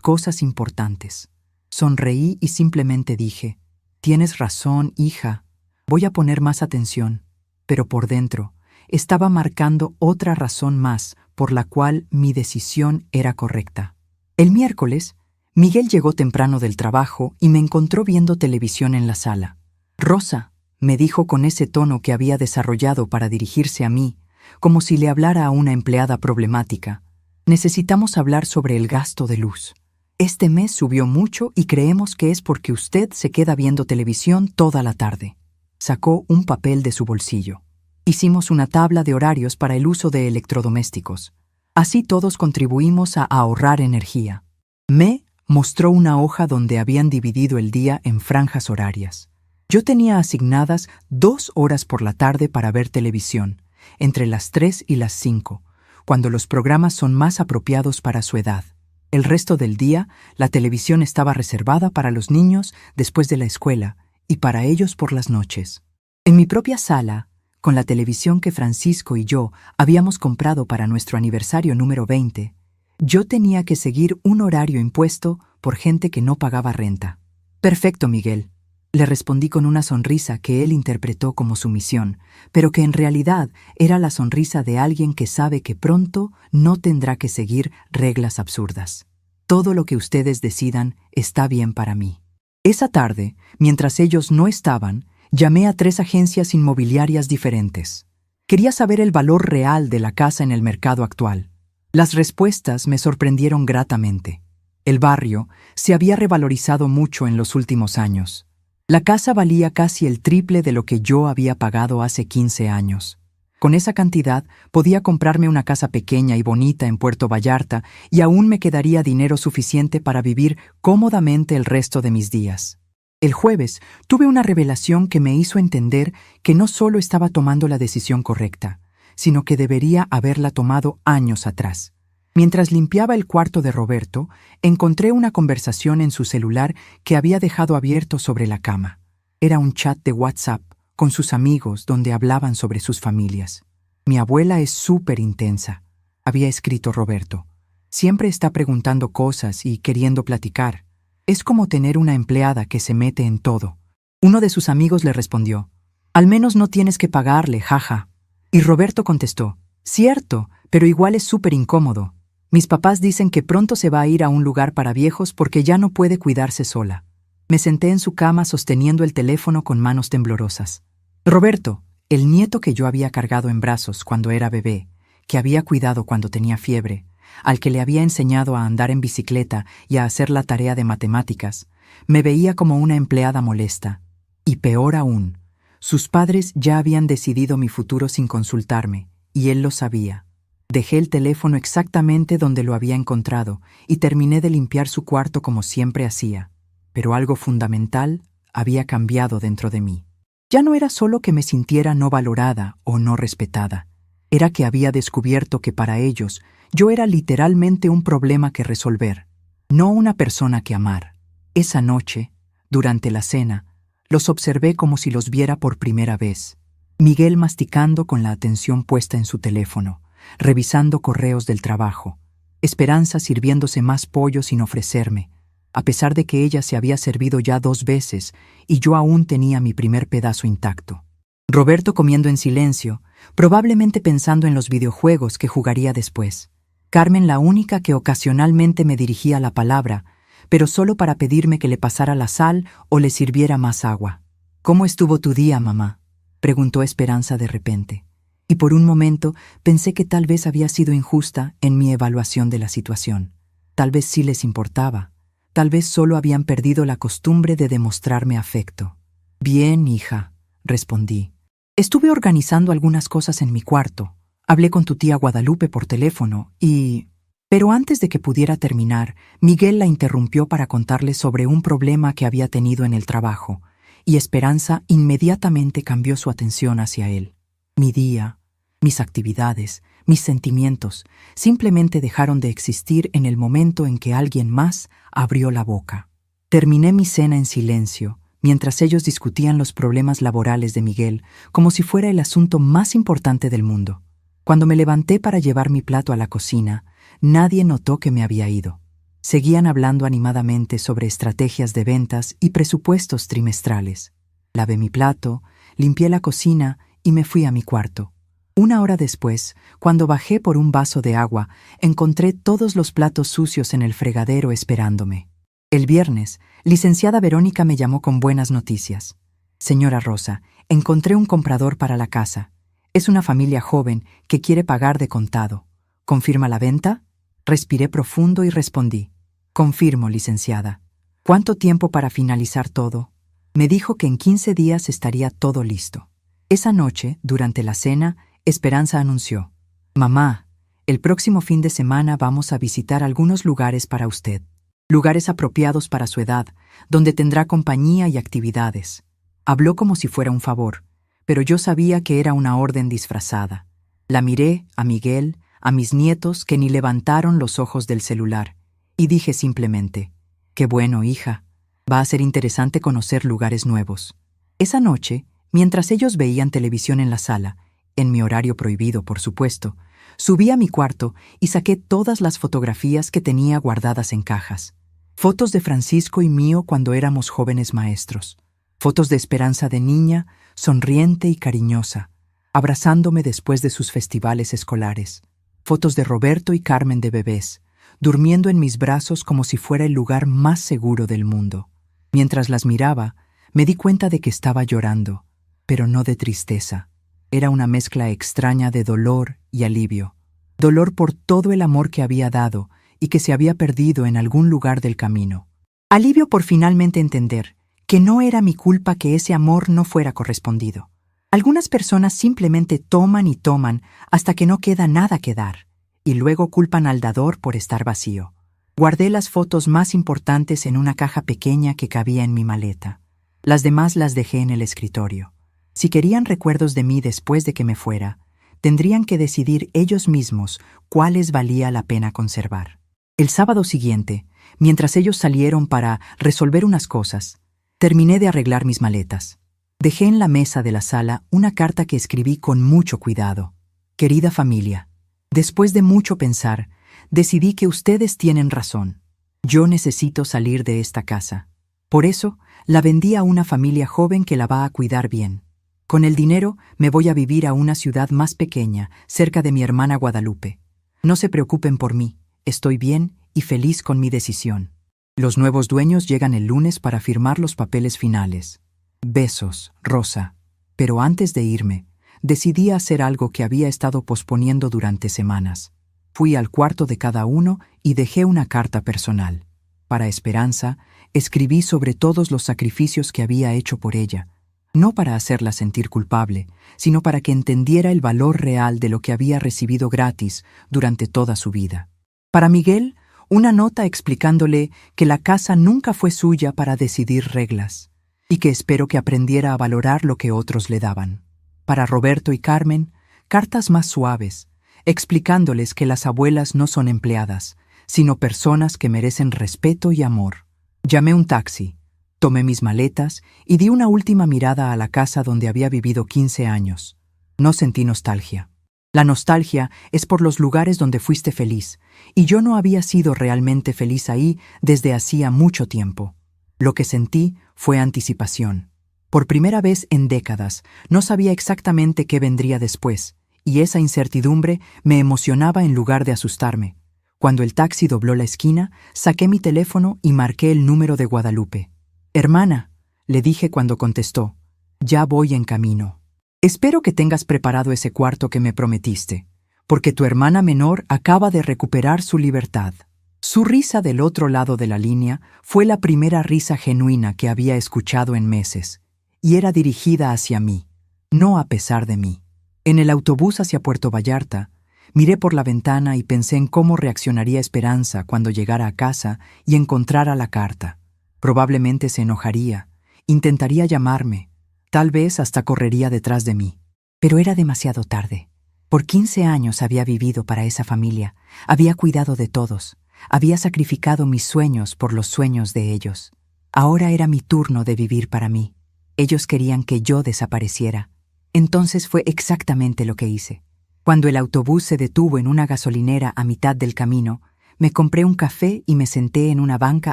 A: cosas importantes. Sonreí y simplemente dije, «Tienes razón, hija. Voy a poner más atención». Pero por dentro, estaba marcando otra razón más por la cual mi decisión era correcta. El miércoles, Miguel llegó temprano del trabajo y me encontró viendo televisión en la sala. «Rosa», me dijo con ese tono que había desarrollado para dirigirse a mí, como si le hablara a una empleada problemática, «necesitamos hablar sobre el gasto de luz. Este mes subió mucho y creemos que es porque usted se queda viendo televisión toda la tarde». Sacó un papel de su bolsillo. Hicimos una tabla de horarios para el uso de electrodomésticos. Así todos contribuimos a ahorrar energía. Me mostró una hoja donde habían dividido el día en franjas horarias. Yo tenía asignadas 2 horas por la tarde para ver televisión, entre las 3 y las 5, cuando los programas son más apropiados para su edad. El resto del día, la televisión estaba reservada para los niños después de la escuela y para ellos por las noches. En mi propia sala, con la televisión que Francisco y yo habíamos comprado para nuestro aniversario número 20, yo tenía que seguir un horario impuesto por gente que no pagaba renta. «Perfecto, Miguel», le respondí con una sonrisa que él interpretó como sumisión, pero que en realidad era la sonrisa de alguien que sabe que pronto no tendrá que seguir reglas absurdas. «Todo lo que ustedes decidan está bien para mí». Esa tarde, mientras ellos no estaban, llamé a 3 agencias inmobiliarias diferentes. Quería saber el valor real de la casa en el mercado actual. Las respuestas me sorprendieron gratamente. El barrio se había revalorizado mucho en los últimos años. La casa valía casi el triple de lo que yo había pagado hace 15 años. Con esa cantidad podía comprarme una casa pequeña y bonita en Puerto Vallarta y aún me quedaría dinero suficiente para vivir cómodamente el resto de mis días. El jueves tuve una revelación que me hizo entender que no solo estaba tomando la decisión correcta, sino que debería haberla tomado años atrás. Mientras limpiaba el cuarto de Roberto, encontré una conversación en su celular que había dejado abierto sobre la cama. Era un chat de WhatsApp con sus amigos donde hablaban sobre sus familias. «Mi abuela es súper intensa», había escrito Roberto. «Siempre está preguntando cosas y queriendo platicar. Es como tener una empleada que se mete en todo». Uno de sus amigos le respondió, «Al menos no tienes que pagarle, jaja». Y Roberto contestó, «Cierto, pero igual es súper incómodo. Mis papás dicen que pronto se va a ir a un lugar para viejos porque ya no puede cuidarse sola». Me senté en su cama sosteniendo el teléfono con manos temblorosas. Roberto, el nieto que yo había cargado en brazos cuando era bebé, que había cuidado cuando tenía fiebre, al que le había enseñado a andar en bicicleta y a hacer la tarea de matemáticas, me veía como una empleada molesta. Y peor aún, sus padres ya habían decidido mi futuro sin consultarme, y él lo sabía. Dejé el teléfono exactamente donde lo había encontrado y terminé de limpiar su cuarto como siempre hacía. Pero algo fundamental había cambiado dentro de mí. Ya no era solo que me sintiera no valorada o no respetada, era que había descubierto que para ellos yo era literalmente un problema que resolver, no una persona que amar. Esa noche, durante la cena, los observé como si los viera por primera vez. Miguel masticando con la atención puesta en su teléfono, revisando correos del trabajo. Esperanza sirviéndose más pollo sin ofrecerme, a pesar de que ella se había servido ya 2 veces y yo aún tenía mi primer pedazo intacto. Roberto comiendo en silencio, probablemente pensando en los videojuegos que jugaría después. Carmen la única que ocasionalmente me dirigía la palabra, pero solo para pedirme que le pasara la sal o le sirviera más agua. «¿Cómo estuvo tu día, mamá?», preguntó Esperanza de repente. Y por un momento pensé que tal vez había sido injusta en mi evaluación de la situación. Tal vez sí les importaba. Tal vez solo habían perdido la costumbre de demostrarme afecto. «Bien, hija», respondí. «Estuve organizando algunas cosas en mi cuarto. Hablé con tu tía Guadalupe por teléfono y...» Pero antes de que pudiera terminar, Miguel la interrumpió para contarle sobre un problema que había tenido en el trabajo, y Esperanza inmediatamente cambió su atención hacia él. Mi día, mis actividades, mis sentimientos, simplemente dejaron de existir en el momento en que alguien más abrió la boca. Terminé mi cena en silencio, mientras ellos discutían los problemas laborales de Miguel, como si fuera el asunto más importante del mundo. Cuando me levanté para llevar mi plato a la cocina, nadie notó que me había ido. Seguían hablando animadamente sobre estrategias de ventas y presupuestos trimestrales. Lavé mi plato, limpié la cocina y me fui a mi cuarto. 1 hora después, cuando bajé por un vaso de agua, encontré todos los platos sucios en el fregadero esperándome. El viernes, licenciada Verónica me llamó con buenas noticias. «Señora Rosa, encontré un comprador para la casa. Es una familia joven que quiere pagar de contado. ¿Confirma la venta?». Respiré profundo y respondí: «Confirmo, licenciada». «¿Cuánto tiempo para finalizar todo?». Me dijo que en 15 días estaría todo listo. Esa noche, durante la cena, Esperanza anunció: «Mamá, el próximo fin de semana vamos a visitar algunos lugares para usted. Lugares apropiados para su edad, donde tendrá compañía y actividades». Habló como si fuera un favor, pero yo sabía que era una orden disfrazada. La miré a Miguel, a mis nietos que ni levantaron los ojos del celular, y dije simplemente: «Qué bueno, hija. Va a ser interesante conocer lugares nuevos». Esa noche, mientras ellos veían televisión en la sala, en mi horario prohibido, por supuesto, subí a mi cuarto y saqué todas las fotografías que tenía guardadas en cajas. Fotos de Francisco y mío cuando éramos jóvenes maestros. Fotos de Esperanza de niña, sonriente y cariñosa, abrazándome después de sus festivales escolares. Fotos de Roberto y Carmen de bebés, durmiendo en mis brazos como si fuera el lugar más seguro del mundo. Mientras las miraba, me di cuenta de que estaba llorando, pero no de tristeza. Era una mezcla extraña de dolor y alivio. Dolor por todo el amor que había dado y que se había perdido en algún lugar del camino. Alivio por finalmente entender que no era mi culpa que ese amor no fuera correspondido. Algunas personas simplemente toman y toman hasta que no queda nada que dar, y luego culpan al dador por estar vacío. Guardé las fotos más importantes en una caja pequeña que cabía en mi maleta. Las demás las dejé en el escritorio. Si querían recuerdos de mí después de que me fuera, tendrían que decidir ellos mismos cuáles valía la pena conservar. El sábado siguiente, mientras ellos salieron para resolver unas cosas, terminé de arreglar mis maletas. Dejé en la mesa de la sala una carta que escribí con mucho cuidado. «Querida familia, después de mucho pensar, decidí que ustedes tienen razón. Yo necesito salir de esta casa. Por eso, la vendí a una familia joven que la va a cuidar bien. Con el dinero me voy a vivir a una ciudad más pequeña, cerca de mi hermana Guadalupe. No se preocupen por mí, estoy bien y feliz con mi decisión. Los nuevos dueños llegan el lunes para firmar los papeles finales. Besos, Rosa». Pero antes de irme, decidí hacer algo que había estado posponiendo durante semanas. Fui al cuarto de cada uno y dejé una carta personal. Para Esperanza, escribí sobre todos los sacrificios que había hecho por ella, no para hacerla sentir culpable, sino para que entendiera el valor real de lo que había recibido gratis durante toda su vida. Para Miguel, una nota explicándole que la casa nunca fue suya para decidir reglas, y que espero que aprendiera a valorar lo que otros le daban. Para Roberto y Carmen, cartas más suaves, explicándoles que las abuelas no son empleadas, sino personas que merecen respeto y amor. Llamé un taxi, tomé mis maletas y di una última mirada a la casa donde había vivido 15 años. No sentí nostalgia. La nostalgia es por los lugares donde fuiste feliz, y yo no había sido realmente feliz ahí desde hacía mucho tiempo. Lo que sentí fue anticipación. Por primera vez en décadas, no sabía exactamente qué vendría después, y esa incertidumbre me emocionaba en lugar de asustarme. Cuando el taxi dobló la esquina, saqué mi teléfono y marqué el número de Guadalupe. «Hermana», le dije cuando contestó, «ya voy en camino. Espero que tengas preparado ese cuarto que me prometiste, porque tu hermana menor acaba de recuperar su libertad». Su risa del otro lado de la línea fue la primera risa genuina que había escuchado en meses, y era dirigida hacia mí, no a pesar de mí. En el autobús hacia Puerto Vallarta, miré por la ventana y pensé en cómo reaccionaría Esperanza cuando llegara a casa y encontrara la carta. Probablemente se enojaría, intentaría llamarme, tal vez hasta correría detrás de mí. Pero era demasiado tarde. Por 15 años había vivido para esa familia, había cuidado de todos, había sacrificado mis sueños por los sueños de ellos. Ahora era mi turno de vivir para mí. Ellos querían que yo desapareciera. Entonces fue exactamente lo que hice. Cuando el autobús se detuvo en una gasolinera a mitad del camino, me compré un café y me senté en una banca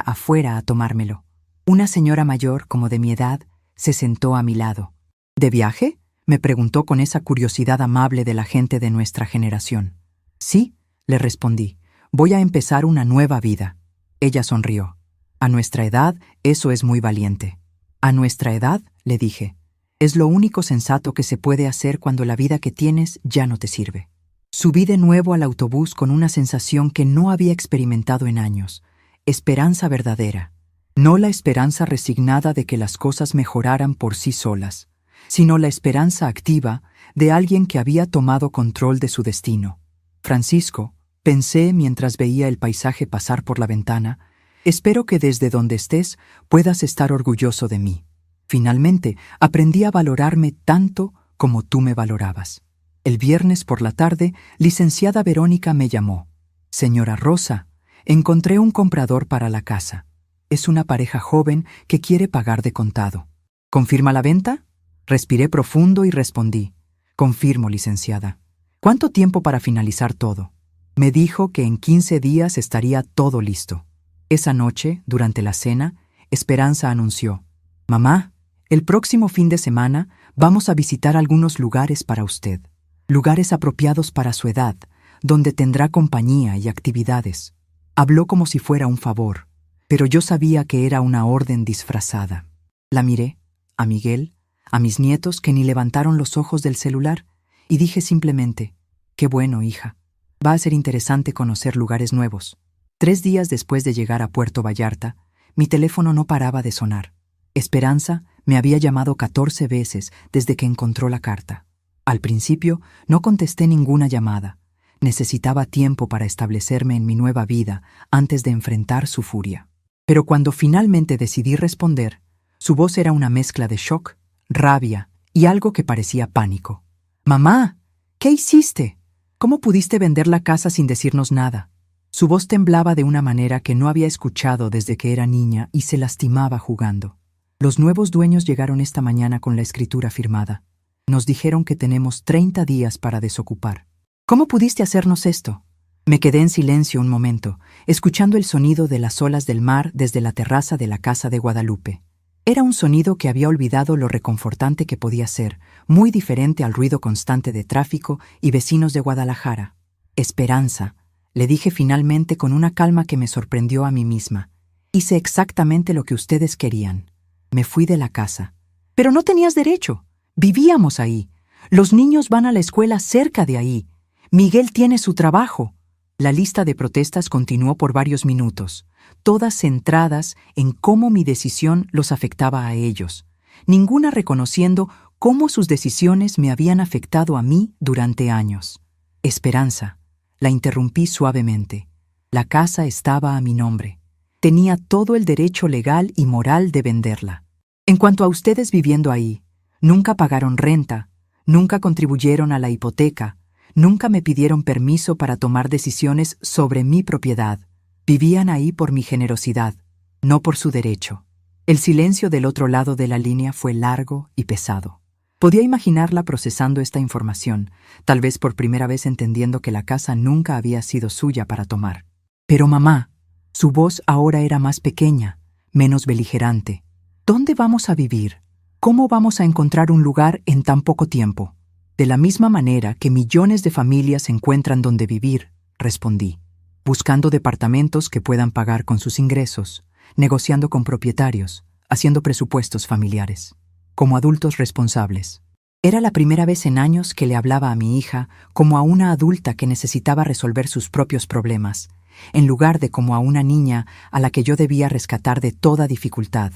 A: afuera a tomármelo. Una señora mayor, como de mi edad, se sentó a mi lado. «¿De viaje?», me preguntó con esa curiosidad amable de la gente de nuestra generación. «Sí», le respondí, «voy a empezar una nueva vida». Ella sonrió. «A nuestra edad, eso es muy valiente». «¿A nuestra edad?», le dije. «Es lo único sensato que se puede hacer cuando la vida que tienes ya no te sirve». Subí de nuevo al autobús con una sensación que no había experimentado en años. Esperanza verdadera. No la esperanza resignada de que las cosas mejoraran por sí solas, sino la esperanza activa de alguien que había tomado control de su destino. «Francisco», pensé mientras veía el paisaje pasar por la ventana, «espero que desde donde estés puedas estar orgulloso de mí. Finalmente, aprendí a valorarme tanto como tú me valorabas». El viernes por la tarde, licenciada Verónica me llamó. «Señora Rosa, encontré un comprador para la casa. Es una pareja joven que quiere pagar de contado. ¿Confirma la venta?». Respiré profundo y respondí, «Confirmo, licenciada». «¿Cuánto tiempo para finalizar todo?». Me dijo que en 15 días estaría todo listo. Esa noche, durante la cena, Esperanza anunció, «Mamá, el próximo fin de semana vamos a visitar algunos lugares para usted. Lugares apropiados para su edad, donde tendrá compañía y actividades». Habló como si fuera un favor, pero yo sabía que era una orden disfrazada. La miré, a Miguel, a mis nietos que ni levantaron los ojos del celular, y dije simplemente, «Qué bueno, hija. Va a ser interesante conocer lugares nuevos». 3 días después de llegar a Puerto Vallarta, mi teléfono no paraba de sonar. Esperanza me había llamado 14 veces desde que encontró la carta. Al principio no contesté ninguna llamada. Necesitaba tiempo para establecerme en mi nueva vida antes de enfrentar su furia. Pero cuando finalmente decidí responder, su voz era una mezcla de shock, rabia y algo que parecía pánico. «Mamá, ¿qué hiciste? ¿Cómo pudiste vender la casa sin decirnos nada?». Su voz temblaba de una manera que no había escuchado desde que era niña y se lastimaba jugando. «Los nuevos dueños llegaron esta mañana con la escritura firmada. Nos dijeron que tenemos 30 días para desocupar». «¿Cómo pudiste hacernos esto?». Me quedé en silencio un momento, escuchando el sonido de las olas del mar desde la terraza de la casa de Guadalupe. Era un sonido que había olvidado lo reconfortante que podía ser, muy diferente al ruido constante de tráfico y vecinos de Guadalajara. «Esperanza», le dije finalmente con una calma que me sorprendió a mí misma. «Hice exactamente lo que ustedes querían. Me fui de la casa». «Pero no tenías derecho. Vivíamos ahí. Los niños van a la escuela cerca de ahí. Miguel tiene su trabajo». La lista de protestas continuó por varios minutos, todas centradas en cómo mi decisión los afectaba a ellos, ninguna reconociendo cómo sus decisiones me habían afectado a mí durante años. «Esperanza», la interrumpí suavemente. La casa estaba a mi nombre. Tenía todo el derecho legal y moral de venderla. En cuanto a ustedes viviendo ahí, nunca pagaron renta, nunca contribuyeron a la hipoteca, nunca me pidieron permiso para tomar decisiones sobre mi propiedad. Vivían ahí por mi generosidad, no por su derecho. El silencio del otro lado de la línea fue largo y pesado. Podía imaginarla procesando esta información, tal vez por primera vez entendiendo que la casa nunca había sido suya para tomar. Pero mamá, su voz ahora era más pequeña, menos beligerante. ¿Dónde vamos a vivir? ¿Cómo vamos a encontrar un lugar en tan poco tiempo? De la misma manera que millones de familias encuentran dónde vivir, respondí, buscando departamentos que puedan pagar con sus ingresos, negociando con propietarios, haciendo presupuestos familiares, como adultos responsables. Era la primera vez en años que le hablaba a mi hija como a una adulta que necesitaba resolver sus propios problemas, en lugar de como a una niña a la que yo debía rescatar de toda dificultad.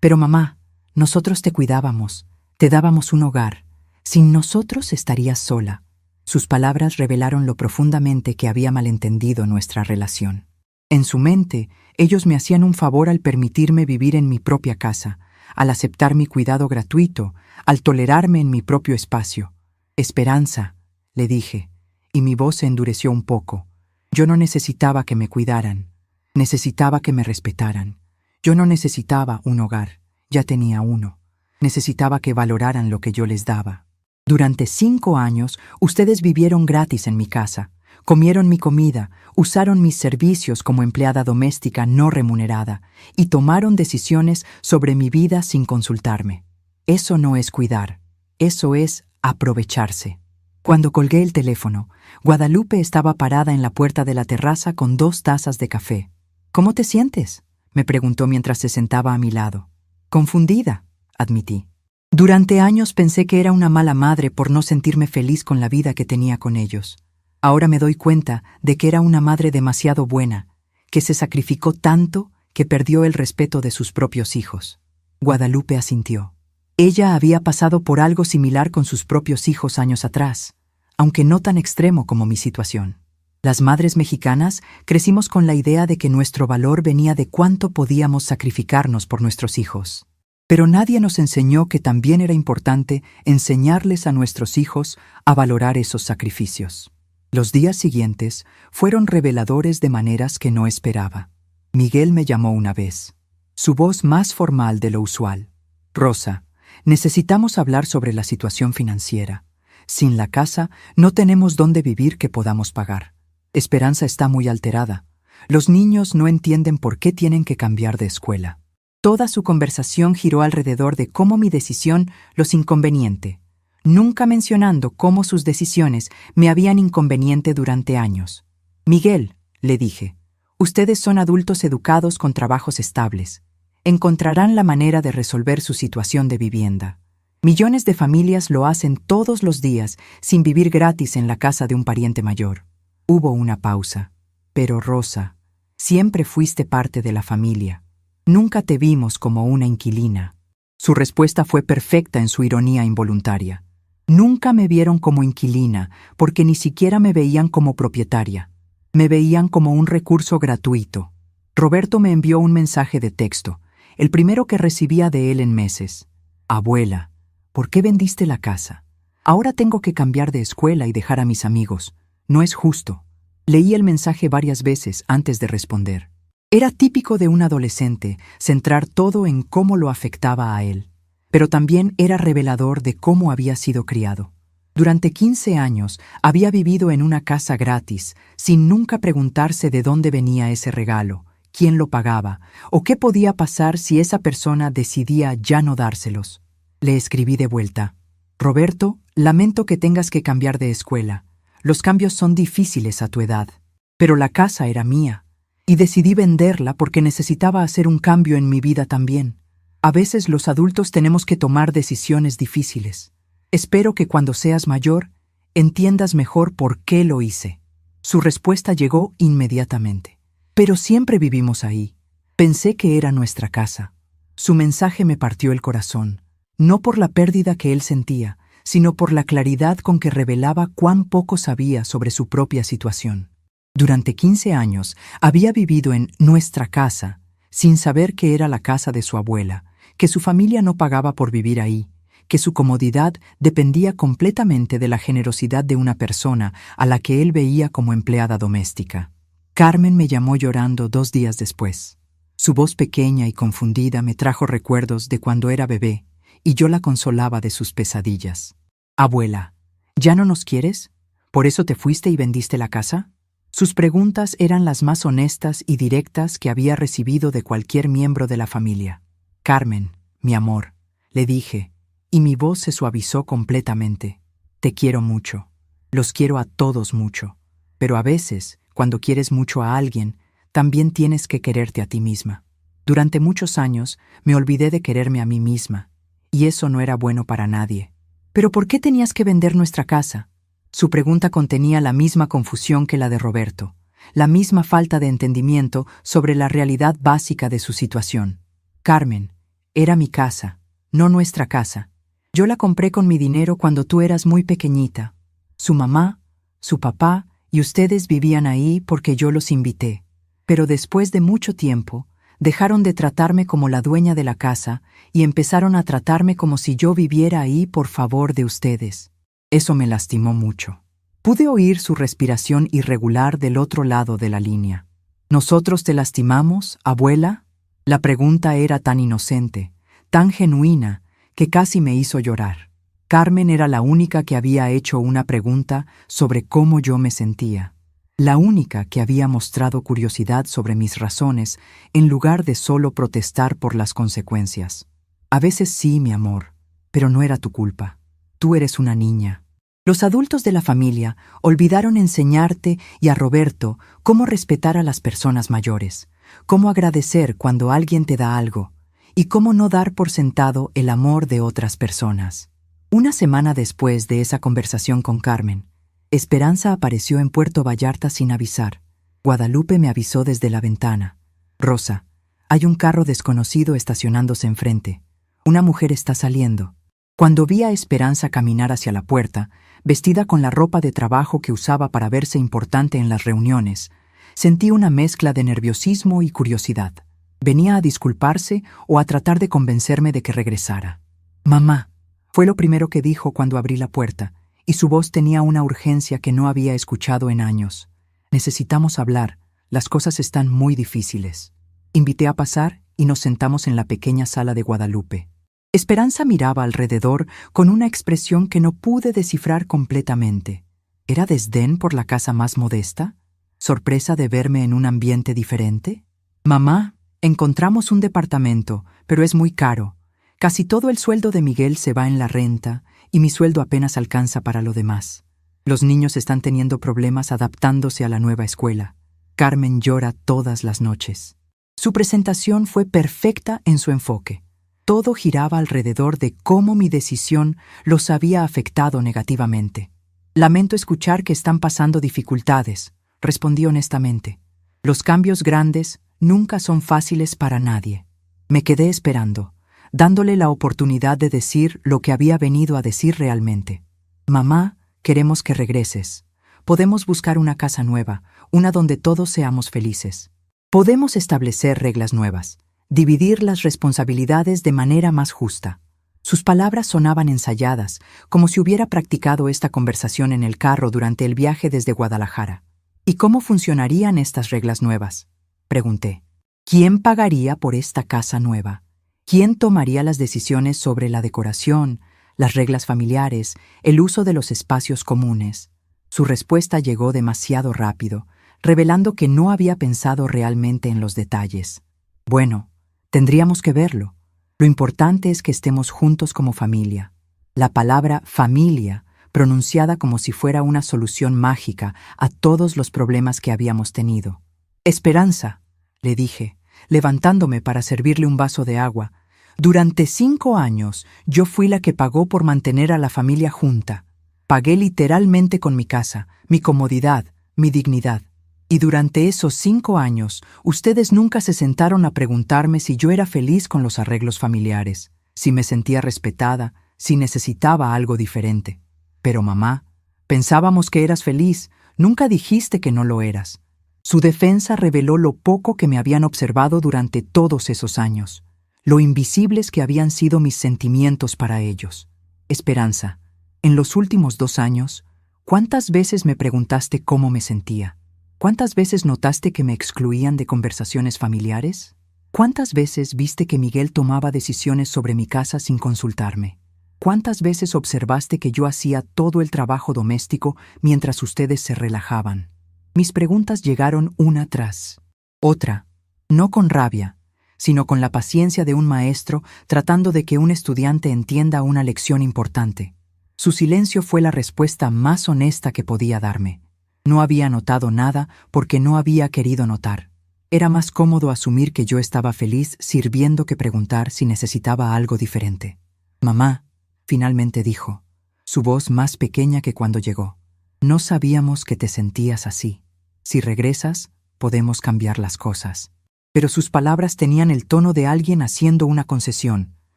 A: Pero mamá, nosotros te cuidábamos, te dábamos un hogar. Sin nosotros estarías sola. Sus palabras revelaron lo profundamente que había malentendido nuestra relación. En su mente, ellos me hacían un favor al permitirme vivir en mi propia casa, al aceptar mi cuidado gratuito, al tolerarme en mi propio espacio. Esperanza, le dije, y mi voz se endureció un poco. Yo no necesitaba que me cuidaran, necesitaba que me respetaran. Yo no necesitaba un hogar, ya tenía uno. Necesitaba que valoraran lo que yo les daba. Durante 5 años, ustedes vivieron gratis en mi casa, comieron mi comida, usaron mis servicios como empleada doméstica no remunerada y tomaron decisiones sobre mi vida sin consultarme. Eso no es cuidar, eso es aprovecharse. Cuando colgué el teléfono, Guadalupe estaba parada en la puerta de la terraza con 2 tazas de café. ¿Cómo te sientes?, me preguntó mientras se sentaba a mi lado. Confundida, admití. Durante años pensé que era una mala madre por no sentirme feliz con la vida que tenía con ellos. Ahora me doy cuenta de que era una madre demasiado buena, que se sacrificó tanto que perdió el respeto de sus propios hijos. Guadalupe asintió. Ella había pasado por algo similar con sus propios hijos años atrás, aunque no tan extremo como mi situación. Las madres mexicanas crecimos con la idea de que nuestro valor venía de cuánto podíamos sacrificarnos por nuestros hijos. Pero nadie nos enseñó que también era importante enseñarles a nuestros hijos a valorar esos sacrificios. Los días siguientes fueron reveladores de maneras que no esperaba. Miguel me llamó una vez, su voz más formal de lo usual. Rosa, necesitamos hablar sobre la situación financiera. Sin la casa, no tenemos dónde vivir que podamos pagar. Esperanza está muy alterada. Los niños no entienden por qué tienen que cambiar de escuela. Toda su conversación giró alrededor de cómo mi decisión los inconveniente, nunca mencionando cómo sus decisiones me habían inconveniente durante años. Miguel, le dije, ustedes son adultos educados con trabajos estables. Encontrarán la manera de resolver su situación de vivienda. Millones de familias lo hacen todos los días sin vivir gratis en la casa de un pariente mayor. Hubo una pausa. Pero Rosa, siempre fuiste parte de la familia. Nunca te vimos como una inquilina. Su respuesta fue perfecta en su ironía involuntaria. Nunca me vieron como inquilina porque ni siquiera me veían como propietaria. Me veían como un recurso gratuito. Roberto me envió un mensaje de texto, el primero que recibía de él en meses. Abuela, ¿por qué vendiste la casa? Ahora tengo que cambiar de escuela y dejar a mis amigos. No es justo. Leí el mensaje varias veces antes de responder. Era típico de un adolescente centrar todo en cómo lo afectaba a él, pero también era revelador de cómo había sido criado. Durante 15 años había vivido en una casa gratis, sin nunca preguntarse de dónde venía ese regalo, quién lo pagaba, o qué podía pasar si esa persona decidía ya no dárselos. Le escribí de vuelta. Roberto, lamento que tengas que cambiar de escuela. Los cambios son difíciles a tu edad. Pero la casa era mía, y decidí venderla porque necesitaba hacer un cambio en mi vida también. A veces los adultos tenemos que tomar decisiones difíciles. Espero que cuando seas mayor, entiendas mejor por qué lo hice. Su respuesta llegó inmediatamente. Pero siempre vivimos ahí. Pensé que era nuestra casa. Su mensaje me partió el corazón, no por la pérdida que él sentía, sino por la claridad con que revelaba cuán poco sabía sobre su propia situación. Durante 15 años había vivido en nuestra casa, sin saber que era la casa de su abuela, que su familia no pagaba por vivir ahí, que su comodidad dependía completamente de la generosidad de una persona a la que él veía como empleada doméstica. Carmen me llamó llorando 2 días después. Su voz pequeña y confundida me trajo recuerdos de cuando era bebé, y yo la consolaba de sus pesadillas. «Abuela, ¿ya no nos quieres? ¿Por eso te fuiste y vendiste la casa?» Sus preguntas eran las más honestas y directas que había recibido de cualquier miembro de la familia. «Carmen, mi amor», le dije, y mi voz se suavizó completamente. «Te quiero mucho. Los quiero a todos mucho. Pero a veces, cuando quieres mucho a alguien, también tienes que quererte a ti misma. Durante muchos años me olvidé de quererme a mí misma, y eso no era bueno para nadie». «¿Pero por qué tenías que vender nuestra casa?» Su pregunta contenía la misma confusión que la de Roberto, la misma falta de entendimiento sobre la realidad básica de su situación. «Carmen, era mi casa, no nuestra casa. Yo la compré con mi dinero cuando tú eras muy pequeñita. Su mamá, su papá y ustedes vivían ahí porque yo los invité. Pero después de mucho tiempo, dejaron de tratarme como la dueña de la casa y empezaron a tratarme como si yo viviera ahí por favor de ustedes. Eso me lastimó mucho». Pude oír su respiración irregular del otro lado de la línea. «¿Nosotros te lastimamos, abuela?» La pregunta era tan inocente, tan genuina, que casi me hizo llorar. Carmen era la única que había hecho una pregunta sobre cómo yo me sentía. La única que había mostrado curiosidad sobre mis razones en lugar de solo protestar por las consecuencias. «A veces sí, mi amor, pero no era tu culpa. Tú eres una niña». Los adultos de la familia olvidaron enseñarte y a Roberto cómo respetar a las personas mayores, cómo agradecer cuando alguien te da algo y cómo no dar por sentado el amor de otras personas. Una semana después de esa conversación con Carmen, Esperanza apareció en Puerto Vallarta sin avisar. Guadalupe me avisó desde la ventana. «Rosa, hay un carro desconocido estacionándose enfrente. Una mujer está saliendo». Cuando vi a Esperanza caminar hacia la puerta, vestida con la ropa de trabajo que usaba para verse importante en las reuniones, sentí una mezcla de nerviosismo y curiosidad. ¿Venía a disculparse o a tratar de convencerme de que regresara? «Mamá», fue lo primero que dijo cuando abrí la puerta, y su voz tenía una urgencia que no había escuchado en años. «Necesitamos hablar, las cosas están muy difíciles». Invité a pasar y nos sentamos en la pequeña sala de Guadalupe. Esperanza miraba alrededor con una expresión que no pude descifrar completamente. ¿Era desdén por la casa más modesta? ¿Sorpresa de verme en un ambiente diferente? «Mamá, encontramos un departamento, pero es muy caro. Casi todo el sueldo de Miguel se va en la renta y mi sueldo apenas alcanza para lo demás. Los niños están teniendo problemas adaptándose a la nueva escuela. Carmen llora todas las noches». Su presentación fue perfecta en su enfoque. Todo giraba alrededor de cómo mi decisión los había afectado negativamente. «Lamento escuchar que están pasando dificultades», respondí honestamente. «Los cambios grandes nunca son fáciles para nadie». Me quedé esperando, dándole la oportunidad de decir lo que había venido a decir realmente. «Mamá, queremos que regreses. Podemos buscar una casa nueva, una donde todos seamos felices. Podemos establecer reglas nuevas. Dividir las responsabilidades de manera más justa». Sus palabras sonaban ensayadas, como si hubiera practicado esta conversación en el carro durante el viaje desde Guadalajara. «¿Y cómo funcionarían estas reglas nuevas?», pregunté. «¿Quién pagaría por esta casa nueva? ¿Quién tomaría las decisiones sobre la decoración, las reglas familiares, el uso de los espacios comunes?» Su respuesta llegó demasiado rápido, revelando que no había pensado realmente en los detalles. «Bueno, tendríamos que verlo. Lo importante es que estemos juntos como familia». La palabra familia, pronunciada como si fuera una solución mágica a todos los problemas que habíamos tenido. «Esperanza», le dije, levantándome para servirle un vaso de agua, «durante 5 años yo fui la que pagó por mantener a la familia junta. Pagué literalmente con mi casa, mi comodidad, mi dignidad. Y durante esos 5 años, ustedes nunca se sentaron a preguntarme si yo era feliz con los arreglos familiares, si me sentía respetada, si necesitaba algo diferente. Pero mamá, pensábamos que eras feliz, nunca dijiste que no lo eras». Su defensa reveló lo poco que me habían observado durante todos esos años. lo invisibles que habían sido mis sentimientos para ellos. Esperanza, en los últimos 2 años, ¿cuántas veces me preguntaste cómo me sentía? ¿Cuántas veces notaste que me excluían de conversaciones familiares? ¿Cuántas veces viste que Miguel tomaba decisiones sobre mi casa sin consultarme? ¿Cuántas veces observaste que yo hacía todo el trabajo doméstico mientras ustedes se relajaban? Mis preguntas llegaron una tras otra, no con rabia, sino con la paciencia de un maestro tratando de que un estudiante entienda una lección importante. Su silencio fue la respuesta más honesta que podía darme. No había notado nada porque no había querido notar. Era más cómodo asumir que yo estaba feliz sirviendo que preguntar si necesitaba algo diferente. Mamá, finalmente dijo, su voz más pequeña que cuando llegó. No sabíamos que te sentías así. Si regresas, podemos cambiar las cosas. Pero sus palabras tenían el tono de alguien haciendo una concesión,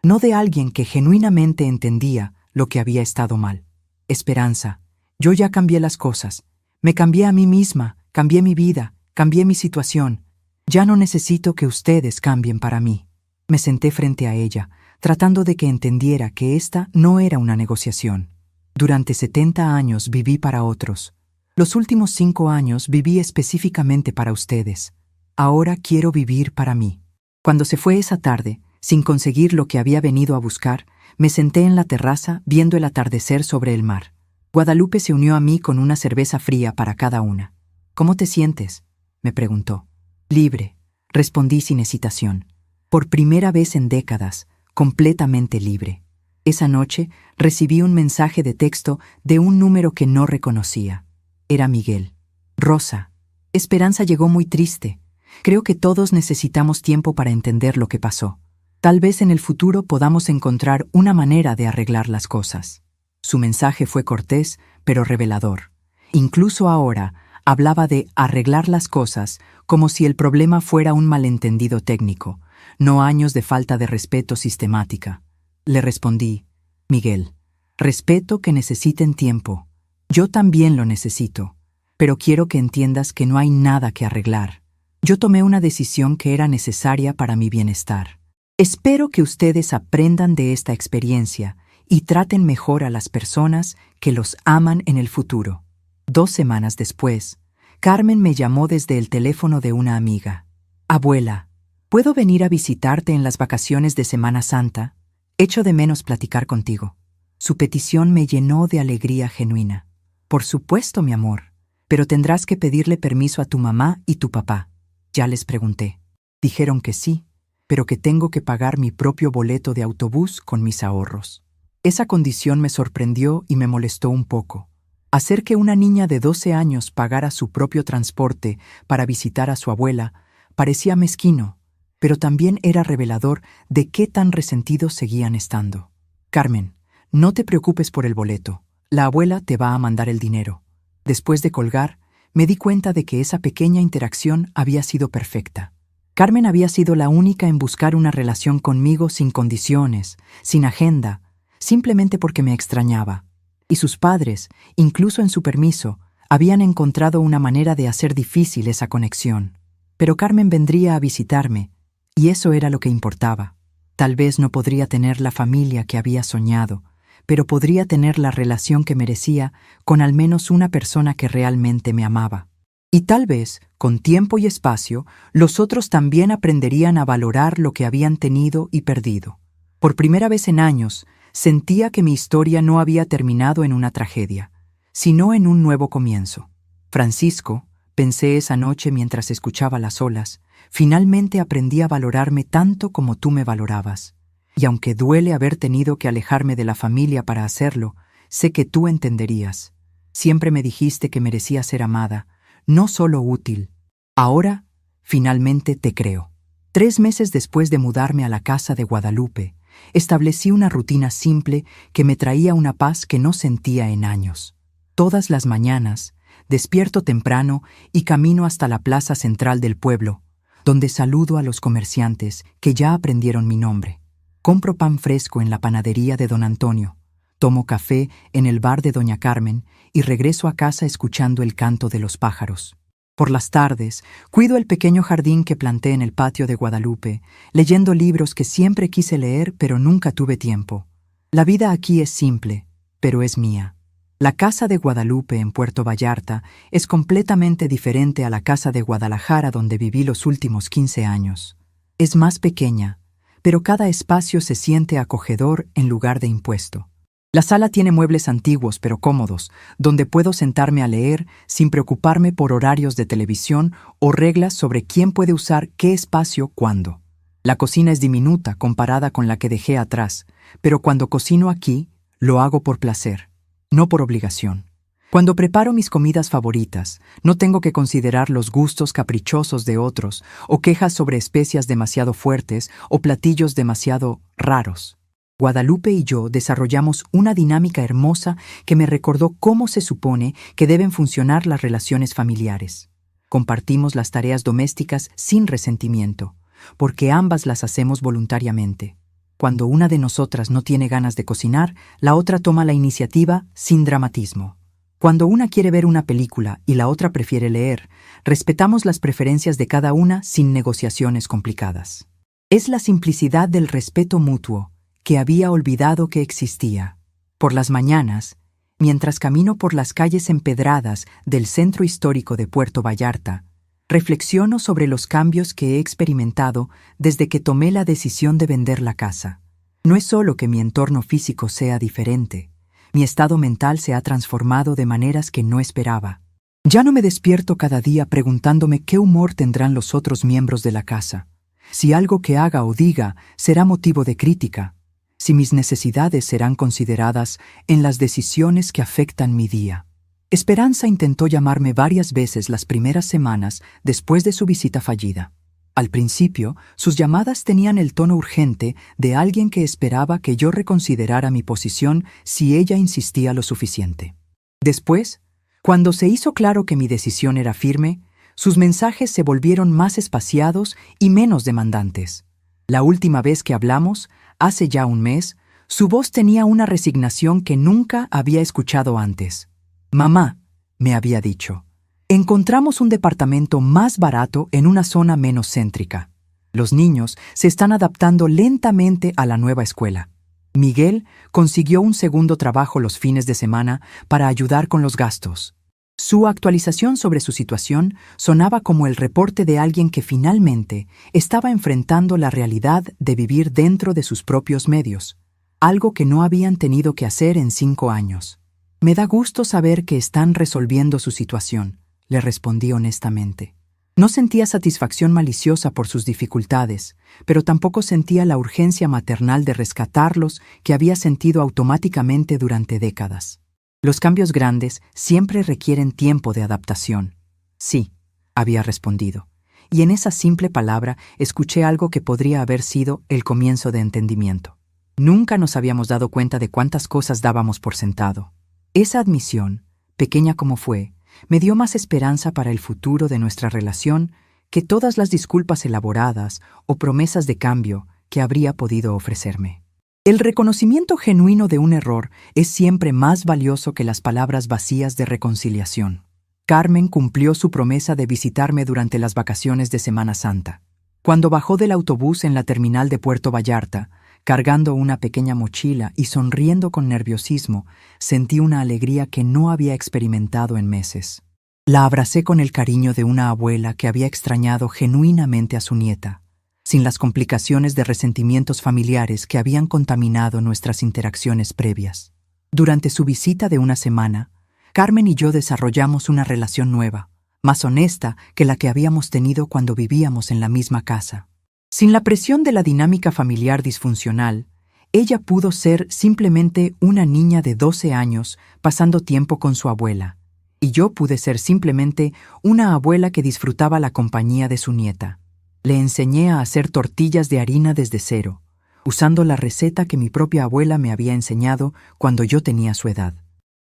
A: no de alguien que genuinamente entendía lo que había estado mal. Esperanza, yo ya cambié las cosas. Me cambié a mí misma, cambié mi vida, cambié mi situación. Ya no necesito que ustedes cambien para mí. Me senté frente a ella, tratando de que entendiera que esta no era una negociación. Durante 70 años viví para otros. Los últimos 5 años viví específicamente para ustedes. Ahora quiero vivir para mí. Cuando se fue esa tarde, sin conseguir lo que había venido a buscar, me senté en la terraza viendo el atardecer sobre el mar. Guadalupe se unió a mí con una cerveza fría para cada una. ¿Cómo te sientes?, me preguntó. Libre, respondí sin hesitación. Por primera vez en décadas, completamente libre. Esa noche recibí un mensaje de texto de un número que no reconocía. Era Miguel. Rosa. Esperanza llegó muy triste. Creo que todos necesitamos tiempo para entender lo que pasó. Tal vez en el futuro podamos encontrar una manera de arreglar las cosas. Su mensaje fue cortés, pero revelador. Incluso ahora, hablaba de arreglar las cosas como si el problema fuera un malentendido técnico, no años de falta de respeto sistemática. Le respondí, Miguel, respeto que necesiten tiempo. Yo también lo necesito, pero quiero que entiendas que no hay nada que arreglar. Yo tomé una decisión que era necesaria para mi bienestar. Espero que ustedes aprendan de esta experiencia y traten mejor a las personas que los aman en el futuro. 2 semanas después, Carmen me llamó desde el teléfono de una amiga. Abuela, ¿puedo venir a visitarte en las vacaciones de Semana Santa? Echo de menos platicar contigo. Su petición me llenó de alegría genuina. Por supuesto, mi amor, pero tendrás que pedirle permiso a tu mamá y tu papá. Ya les pregunté. Dijeron que sí, pero que tengo que pagar mi propio boleto de autobús con mis ahorros. Esa condición me sorprendió y me molestó un poco. Hacer que una niña de 12 años pagara su propio transporte para visitar a su abuela parecía mezquino, pero también era revelador de qué tan resentidos seguían estando. Carmen, no te preocupes por el boleto. La abuela te va a mandar el dinero. Después de colgar, me di cuenta de que esa pequeña interacción había sido perfecta. Carmen había sido la única en buscar una relación conmigo sin condiciones, sin agenda, simplemente porque me extrañaba. Y sus padres, incluso en su permiso, habían encontrado una manera de hacer difícil esa conexión. Pero Carmen vendría a visitarme, y eso era lo que importaba. Tal vez no podría tener la familia que había soñado, pero podría tener la relación que merecía con al menos una persona que realmente me amaba. Y tal vez, con tiempo y espacio, los otros también aprenderían a valorar lo que habían tenido y perdido. Por primera vez en años, sentía que mi historia no había terminado en una tragedia, sino en un nuevo comienzo. Francisco, pensé esa noche mientras escuchaba las olas, finalmente aprendí a valorarme tanto como tú me valorabas. Y aunque duele haber tenido que alejarme de la familia para hacerlo, sé que tú entenderías. Siempre me dijiste que merecía ser amada, no solo útil. Ahora, finalmente te creo. 3 meses después de mudarme a la casa de Guadalupe, establecí una rutina simple que me traía una paz que no sentía en años. Todas las mañanas, despierto temprano y camino hasta la plaza central del pueblo, donde saludo a los comerciantes que ya aprendieron mi nombre. Compro pan fresco en la panadería de don Antonio, tomo café en el bar de doña Carmen y regreso a casa escuchando el canto de los pájaros. Por las tardes, cuido el pequeño jardín que planté en el patio de Guadalupe, leyendo libros que siempre quise leer pero nunca tuve tiempo. La vida aquí es simple, pero es mía. La casa de Guadalupe en Puerto Vallarta es completamente diferente a la casa de Guadalajara donde viví los últimos 15 años. Es más pequeña, pero cada espacio se siente acogedor en lugar de impuesto. La sala tiene muebles antiguos pero cómodos, donde puedo sentarme a leer sin preocuparme por horarios de televisión o reglas sobre quién puede usar qué espacio cuándo. La cocina es diminuta comparada con la que dejé atrás, pero cuando cocino aquí, lo hago por placer, no por obligación. Cuando preparo mis comidas favoritas, no tengo que considerar los gustos caprichosos de otros o quejas sobre especias demasiado fuertes o platillos demasiado raros. Guadalupe y yo desarrollamos una dinámica hermosa que me recordó cómo se supone que deben funcionar las relaciones familiares. Compartimos las tareas domésticas sin resentimiento, porque ambas las hacemos voluntariamente. Cuando una de nosotras no tiene ganas de cocinar, la otra toma la iniciativa sin dramatismo. Cuando una quiere ver una película y la otra prefiere leer, respetamos las preferencias de cada una sin negociaciones complicadas. Es la simplicidad del respeto mutuo que había olvidado que existía. Por las mañanas, mientras camino por las calles empedradas del centro histórico de Puerto Vallarta, reflexiono sobre los cambios que he experimentado desde que tomé la decisión de vender la casa. No es solo que mi entorno físico sea diferente, mi estado mental se ha transformado de maneras que no esperaba. Ya no me despierto cada día preguntándome qué humor tendrán los otros miembros de la casa, si algo que haga o diga será motivo de crítica, si mis necesidades serán consideradas en las decisiones que afectan mi día. Esperanza intentó llamarme varias veces las primeras semanas después de su visita fallida. Al principio, sus llamadas tenían el tono urgente de alguien que esperaba que yo reconsiderara mi posición si ella insistía lo suficiente. Después, cuando se hizo claro que mi decisión era firme, sus mensajes se volvieron más espaciados y menos demandantes. La última vez que hablamos, hace ya un mes, su voz tenía una resignación que nunca había escuchado antes. «Mamá», me había dicho, «encontramos un departamento más barato en una zona menos céntrica. Los niños se están adaptando lentamente a la nueva escuela. Miguel consiguió un segundo trabajo los fines de semana para ayudar con los gastos». Su actualización sobre su situación sonaba como el reporte de alguien que finalmente estaba enfrentando la realidad de vivir dentro de sus propios medios, algo que no habían tenido que hacer en 5 años. «Me da gusto saber que están resolviendo su situación», le respondí honestamente. No sentía satisfacción maliciosa por sus dificultades, pero tampoco sentía la urgencia maternal de rescatarlos que había sentido automáticamente durante décadas. Los cambios grandes siempre requieren tiempo de adaptación. «Sí», había respondido, y en esa simple palabra escuché algo que podría haber sido el comienzo de entendimiento. Nunca nos habíamos dado cuenta de cuántas cosas dábamos por sentado. Esa admisión, pequeña como fue, me dio más esperanza para el futuro de nuestra relación que todas las disculpas elaboradas o promesas de cambio que habría podido ofrecerme. El reconocimiento genuino de un error es siempre más valioso que las palabras vacías de reconciliación. Carmen cumplió su promesa de visitarme durante las vacaciones de Semana Santa. Cuando bajó del autobús en la terminal de Puerto Vallarta, cargando una pequeña mochila y sonriendo con nerviosismo, sentí una alegría que no había experimentado en meses. La abracé con el cariño de una abuela que había extrañado genuinamente a su nieta, sin las complicaciones de resentimientos familiares que habían contaminado nuestras interacciones previas. Durante su visita de una semana, Carmen y yo desarrollamos una relación nueva, más honesta que la que habíamos tenido cuando vivíamos en la misma casa. Sin la presión de la dinámica familiar disfuncional, ella pudo ser simplemente una niña de 12 años pasando tiempo con su abuela, y yo pude ser simplemente una abuela que disfrutaba la compañía de su nieta. Le enseñé a hacer tortillas de harina desde cero, usando la receta que mi propia abuela me había enseñado cuando yo tenía su edad.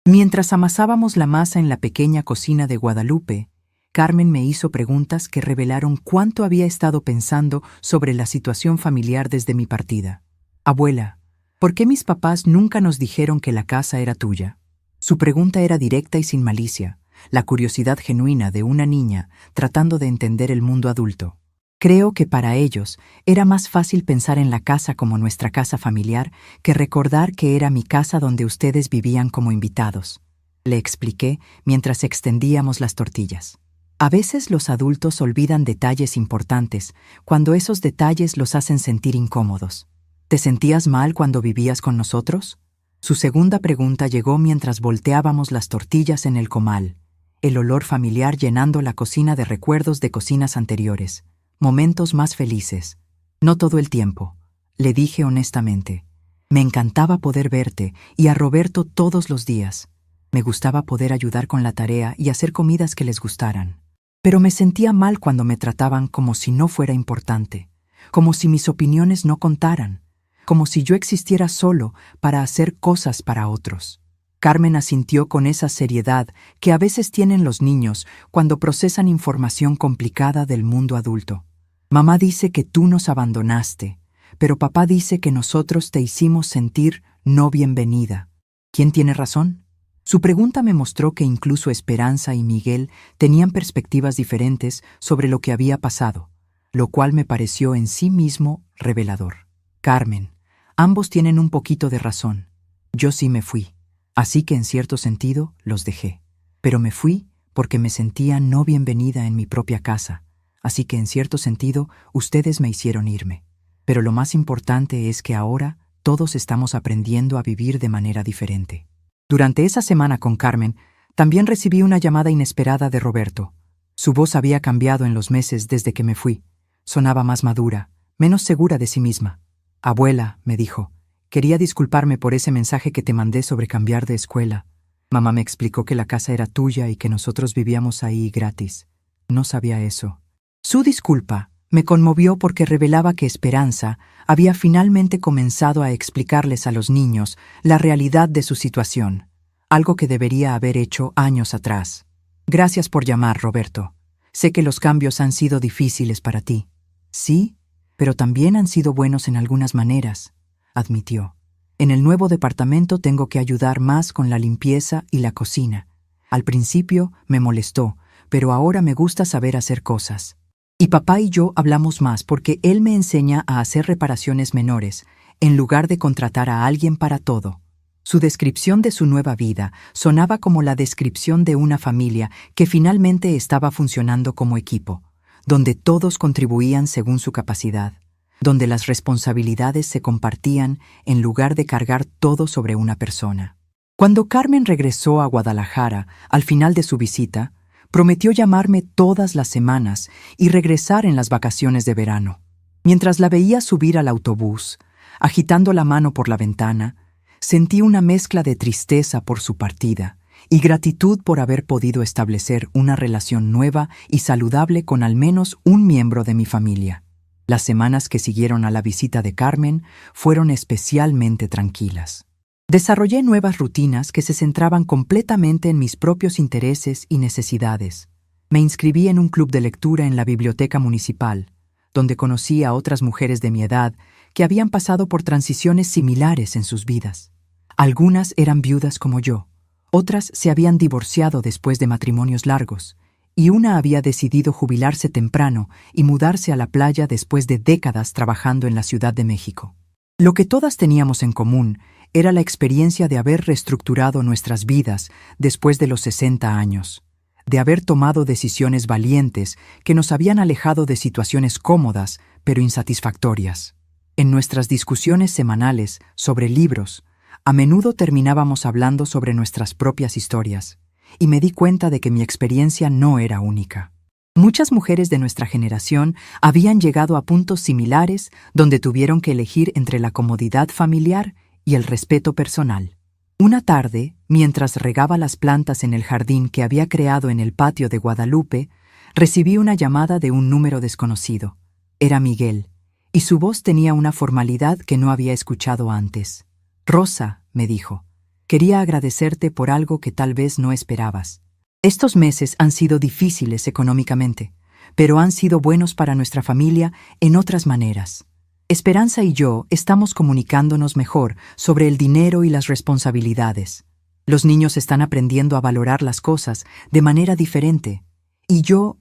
A: Mientras amasábamos la masa en la pequeña cocina de Guadalupe, Carmen me hizo preguntas que revelaron cuánto había estado pensando sobre la situación familiar desde mi partida. «Abuela, ¿por qué mis papás nunca nos dijeron que la casa era tuya?» Su pregunta era directa y sin malicia, la curiosidad genuina de una niña tratando de entender el mundo adulto. Creo que para ellos era más fácil pensar en la casa como nuestra casa familiar que recordar que era mi casa donde ustedes vivían como invitados, le expliqué mientras extendíamos las tortillas. A veces los adultos olvidan detalles importantes cuando esos detalles los hacen sentir incómodos. ¿Te sentías mal cuando vivías con nosotros? Su segunda pregunta llegó mientras volteábamos las tortillas en el comal, el olor familiar llenando la cocina de recuerdos de cocinas anteriores, momentos más felices. No todo el tiempo, le dije honestamente. Me encantaba poder verte y a Roberto todos los días. Me gustaba poder ayudar con la tarea y hacer comidas que les gustaran. Pero me sentía mal cuando me trataban como si no fuera importante, como si mis opiniones no contaran, como si yo existiera solo para hacer cosas para otros. Carmen asintió con esa seriedad que a veces tienen los niños cuando procesan información complicada del mundo adulto. Mamá dice que tú nos abandonaste, pero papá dice que nosotros te hicimos sentir no bienvenida. ¿Quién tiene razón? Su pregunta me mostró que incluso Esperanza y Miguel tenían perspectivas diferentes sobre lo que había pasado, lo cual me pareció en sí mismo revelador. Carmen, ambos tienen un poquito de razón. Yo sí me fui, así que en cierto sentido los dejé. Pero me fui porque me sentía no bienvenida en mi propia casa, así que en cierto sentido ustedes me hicieron irme. Pero lo más importante es que ahora todos estamos aprendiendo a vivir de manera diferente. Durante esa semana con Carmen, también recibí una llamada inesperada de Roberto. Su voz había cambiado en los meses desde que me fui. Sonaba más madura, menos segura de sí misma. Abuela, me dijo, quería disculparme por ese mensaje que te mandé sobre cambiar de escuela. Mamá me explicó que la casa era tuya y que nosotros vivíamos ahí gratis. No sabía eso. Su disculpa me conmovió porque revelaba que Esperanza había finalmente comenzado a explicarles a los niños la realidad de su situación, algo que debería haber hecho años atrás. Gracias por llamar, Roberto. Sé que los cambios han sido difíciles para ti. Sí, pero también han sido buenos en algunas maneras, admitió. En el nuevo departamento tengo que ayudar más con la limpieza y la cocina. Al principio me molestó, pero ahora me gusta saber hacer cosas. Y papá y yo hablamos más porque él me enseña a hacer reparaciones menores, en lugar de contratar a alguien para todo. Su descripción de su nueva vida sonaba como la descripción de una familia que finalmente estaba funcionando como equipo, donde todos contribuían según su capacidad, donde las responsabilidades se compartían en lugar de cargar todo sobre una persona. Cuando Carmen regresó a Guadalajara al final de su visita, prometió llamarme todas las semanas y regresar en las vacaciones de verano. Mientras la veía subir al autobús, agitando la mano por la ventana, sentí una mezcla de tristeza por su partida y gratitud por haber podido establecer una relación nueva y saludable con al menos un miembro de mi familia. Las semanas que siguieron a la visita de Carmen fueron especialmente tranquilas. Desarrollé nuevas rutinas que se centraban completamente en mis propios intereses y necesidades. Me inscribí en un club de lectura en la biblioteca municipal, donde conocí a otras mujeres de mi edad que habían pasado por transiciones similares en sus vidas. Algunas eran viudas como yo, otras se habían divorciado después de matrimonios largos, y una había decidido jubilarse temprano y mudarse a la playa después de décadas trabajando en la Ciudad de México. Lo que todas teníamos en común era la experiencia de haber reestructurado nuestras vidas después de los 60 años, de haber tomado decisiones valientes que nos habían alejado de situaciones cómodas pero insatisfactorias. En nuestras discusiones semanales sobre libros, a menudo terminábamos hablando sobre nuestras propias historias, y me di cuenta de que mi experiencia no era única. Muchas mujeres de nuestra generación habían llegado a puntos similares donde tuvieron que elegir entre la comodidad familiar y el respeto personal. Una tarde, mientras regaba las plantas en el jardín que había creado en el patio de Guadalupe, recibí una llamada de un número desconocido. Era Miguel, y su voz tenía una formalidad que no había escuchado antes. «Rosa», me dijo, «quería agradecerte por algo que tal vez no esperabas. Estos meses han sido difíciles económicamente, pero han sido buenos para nuestra familia en otras maneras. Esperanza y yo estamos comunicándonos mejor sobre el dinero y las responsabilidades. Los niños están aprendiendo a valorar las cosas de manera diferente. Y yo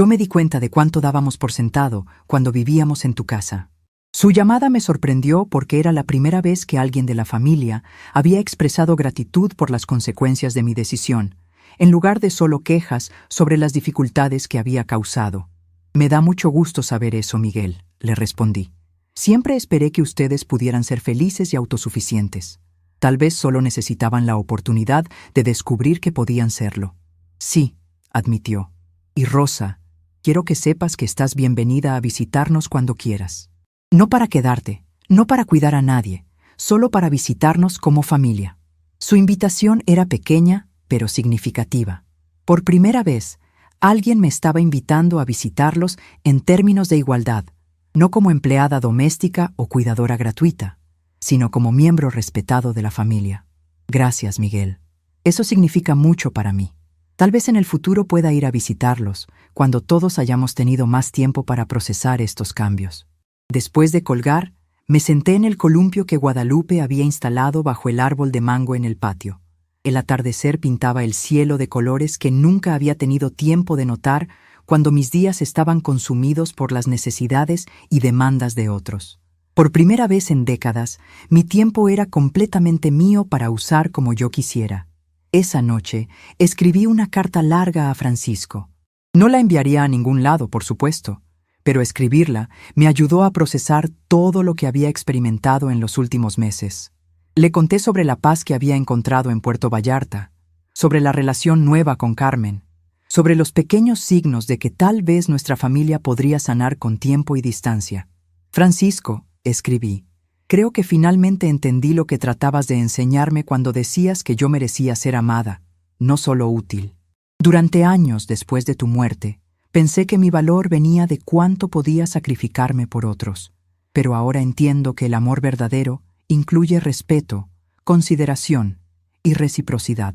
A: me di cuenta de cuánto dábamos por sentado cuando vivíamos en tu casa. Su llamada me sorprendió porque era la primera vez que alguien de la familia había expresado gratitud por las consecuencias de mi decisión, en lugar de solo quejas sobre las dificultades que había causado. Me da mucho gusto saber eso, Miguel, le respondí. Siempre esperé que ustedes pudieran ser felices y autosuficientes. Tal vez solo necesitaban la oportunidad de descubrir que podían serlo. Sí, admitió. Y Rosa, quiero que sepas que estás bienvenida a visitarnos cuando quieras. No para quedarte, no para cuidar a nadie, solo para visitarnos como familia. Su invitación era pequeña, pero significativa. Por primera vez, alguien me estaba invitando a visitarlos en términos de igualdad, no como empleada doméstica o cuidadora gratuita, sino como miembro respetado de la familia. Gracias, Miguel. Eso significa mucho para mí. Tal vez en el futuro pueda ir a visitarlos, cuando todos hayamos tenido más tiempo para procesar estos cambios. Después de colgar, me senté en el columpio que Guadalupe había instalado bajo el árbol de mango en el patio. El atardecer pintaba el cielo de colores que nunca había tenido tiempo de notar cuando mis días estaban consumidos por las necesidades y demandas de otros. Por primera vez en décadas, mi tiempo era completamente mío para usar como yo quisiera. Esa noche, escribí una carta larga a Francisco. No la enviaría a ningún lado, por supuesto, pero escribirla me ayudó a procesar todo lo que había experimentado en los últimos meses. Le conté sobre la paz que había encontrado en Puerto Vallarta, sobre la relación nueva con Carmen, sobre los pequeños signos de que tal vez nuestra familia podría sanar con tiempo y distancia. Francisco, escribí, creo que finalmente entendí lo que tratabas de enseñarme cuando decías que yo merecía ser amada, no solo útil. Durante años después de tu muerte, pensé que mi valor venía de cuánto podía sacrificarme por otros, pero ahora entiendo que el amor verdadero incluye respeto, consideración y reciprocidad.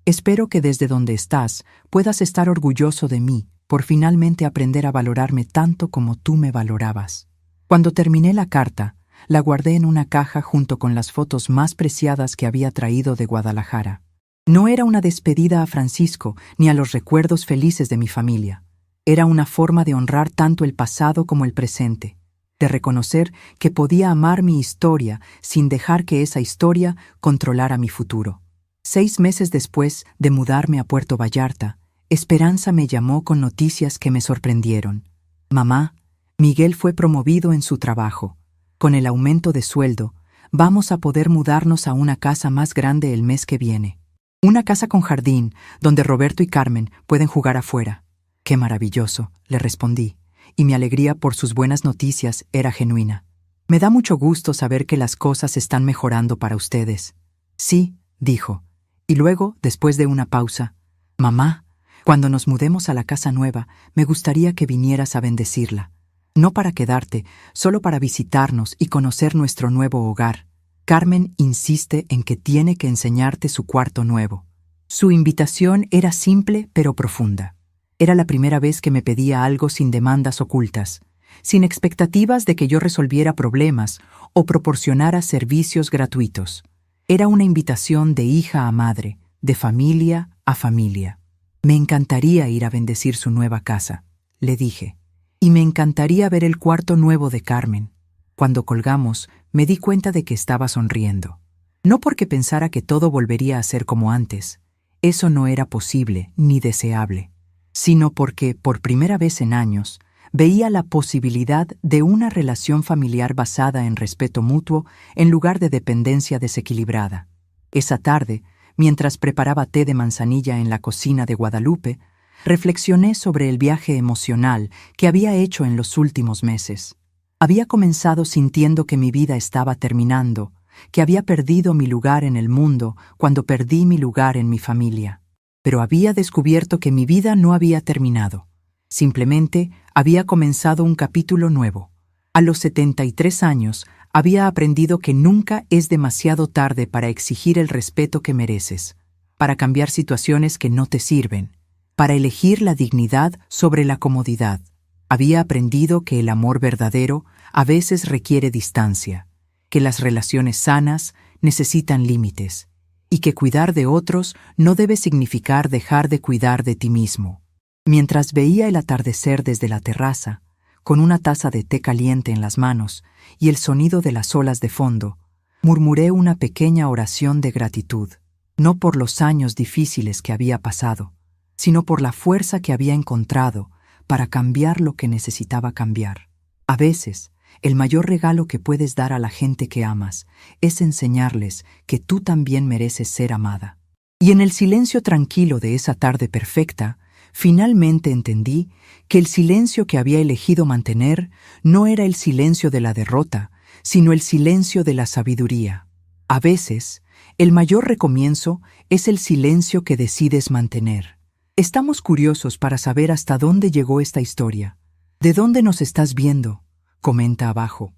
A: Espero que desde donde estás puedas estar orgulloso de mí por finalmente aprender a valorarme tanto como tú me valorabas. Cuando terminé la carta, la guardé en una caja junto con las fotos más preciadas que había traído de Guadalajara. No era una despedida a Francisco ni a los recuerdos felices de mi familia. Era una forma de honrar tanto el pasado como el presente, de reconocer que podía amar mi historia sin dejar que esa historia controlara mi futuro. 6 meses después de mudarme a Puerto Vallarta, Esperanza me llamó con noticias que me sorprendieron. Mamá, Miguel fue promovido en su trabajo. Con el aumento de sueldo, vamos a poder mudarnos a una casa más grande el mes que viene. Una casa con jardín, donde Roberto y Carmen pueden jugar afuera. ¡Qué maravilloso!, le respondí, y mi alegría por sus buenas noticias era genuina. Me da mucho gusto saber que las cosas están mejorando para ustedes. Sí, dijo, y luego, después de una pausa, mamá, cuando nos mudemos a la casa nueva, me gustaría que vinieras a bendecirla. No para quedarte, solo para visitarnos y conocer nuestro nuevo hogar. Carmen insiste en que tiene que enseñarte su cuarto nuevo. Su invitación era simple pero profunda. Era la primera vez que me pedía algo sin demandas ocultas, sin expectativas de que yo resolviera problemas o proporcionara servicios gratuitos. Era una invitación de hija a madre, de familia a familia. Me encantaría ir a bendecir su nueva casa, le dije, y me encantaría ver el cuarto nuevo de Carmen. Cuando colgamos, me di cuenta de que estaba sonriendo. No porque pensara que todo volvería a ser como antes. Eso no era posible ni deseable, sino porque, por primera vez en años, veía la posibilidad de una relación familiar basada en respeto mutuo en lugar de dependencia desequilibrada. Esa tarde, mientras preparaba té de manzanilla en la cocina de Guadalupe, reflexioné sobre el viaje emocional que había hecho en los últimos meses. Había comenzado sintiendo que mi vida estaba terminando, que había perdido mi lugar en el mundo cuando perdí mi lugar en mi familia. Pero había descubierto que mi vida no había terminado. Simplemente había comenzado un capítulo nuevo. A los 73 años, había aprendido que nunca es demasiado tarde para exigir el respeto que mereces, para cambiar situaciones que no te sirven, para elegir la dignidad sobre la comodidad. Había aprendido que el amor verdadero a veces requiere distancia, que las relaciones sanas necesitan límites, y que cuidar de otros no debe significar dejar de cuidar de ti mismo. Mientras veía el atardecer desde la terraza, con una taza de té caliente en las manos y el sonido de las olas de fondo, murmuré una pequeña oración de gratitud, no por los años difíciles que había pasado, sino por la fuerza que había encontrado para cambiar lo que necesitaba cambiar. A veces, el mayor regalo que puedes dar a la gente que amas es enseñarles que tú también mereces ser amada. Y en el silencio tranquilo de esa tarde perfecta, finalmente entendí que el silencio que había elegido mantener no era el silencio de la derrota, sino el silencio de la sabiduría. A veces, el mayor recomienzo es el silencio que decides mantener. Estamos curiosos para saber hasta dónde llegó esta historia. ¿De dónde nos estás viendo? Comenta abajo.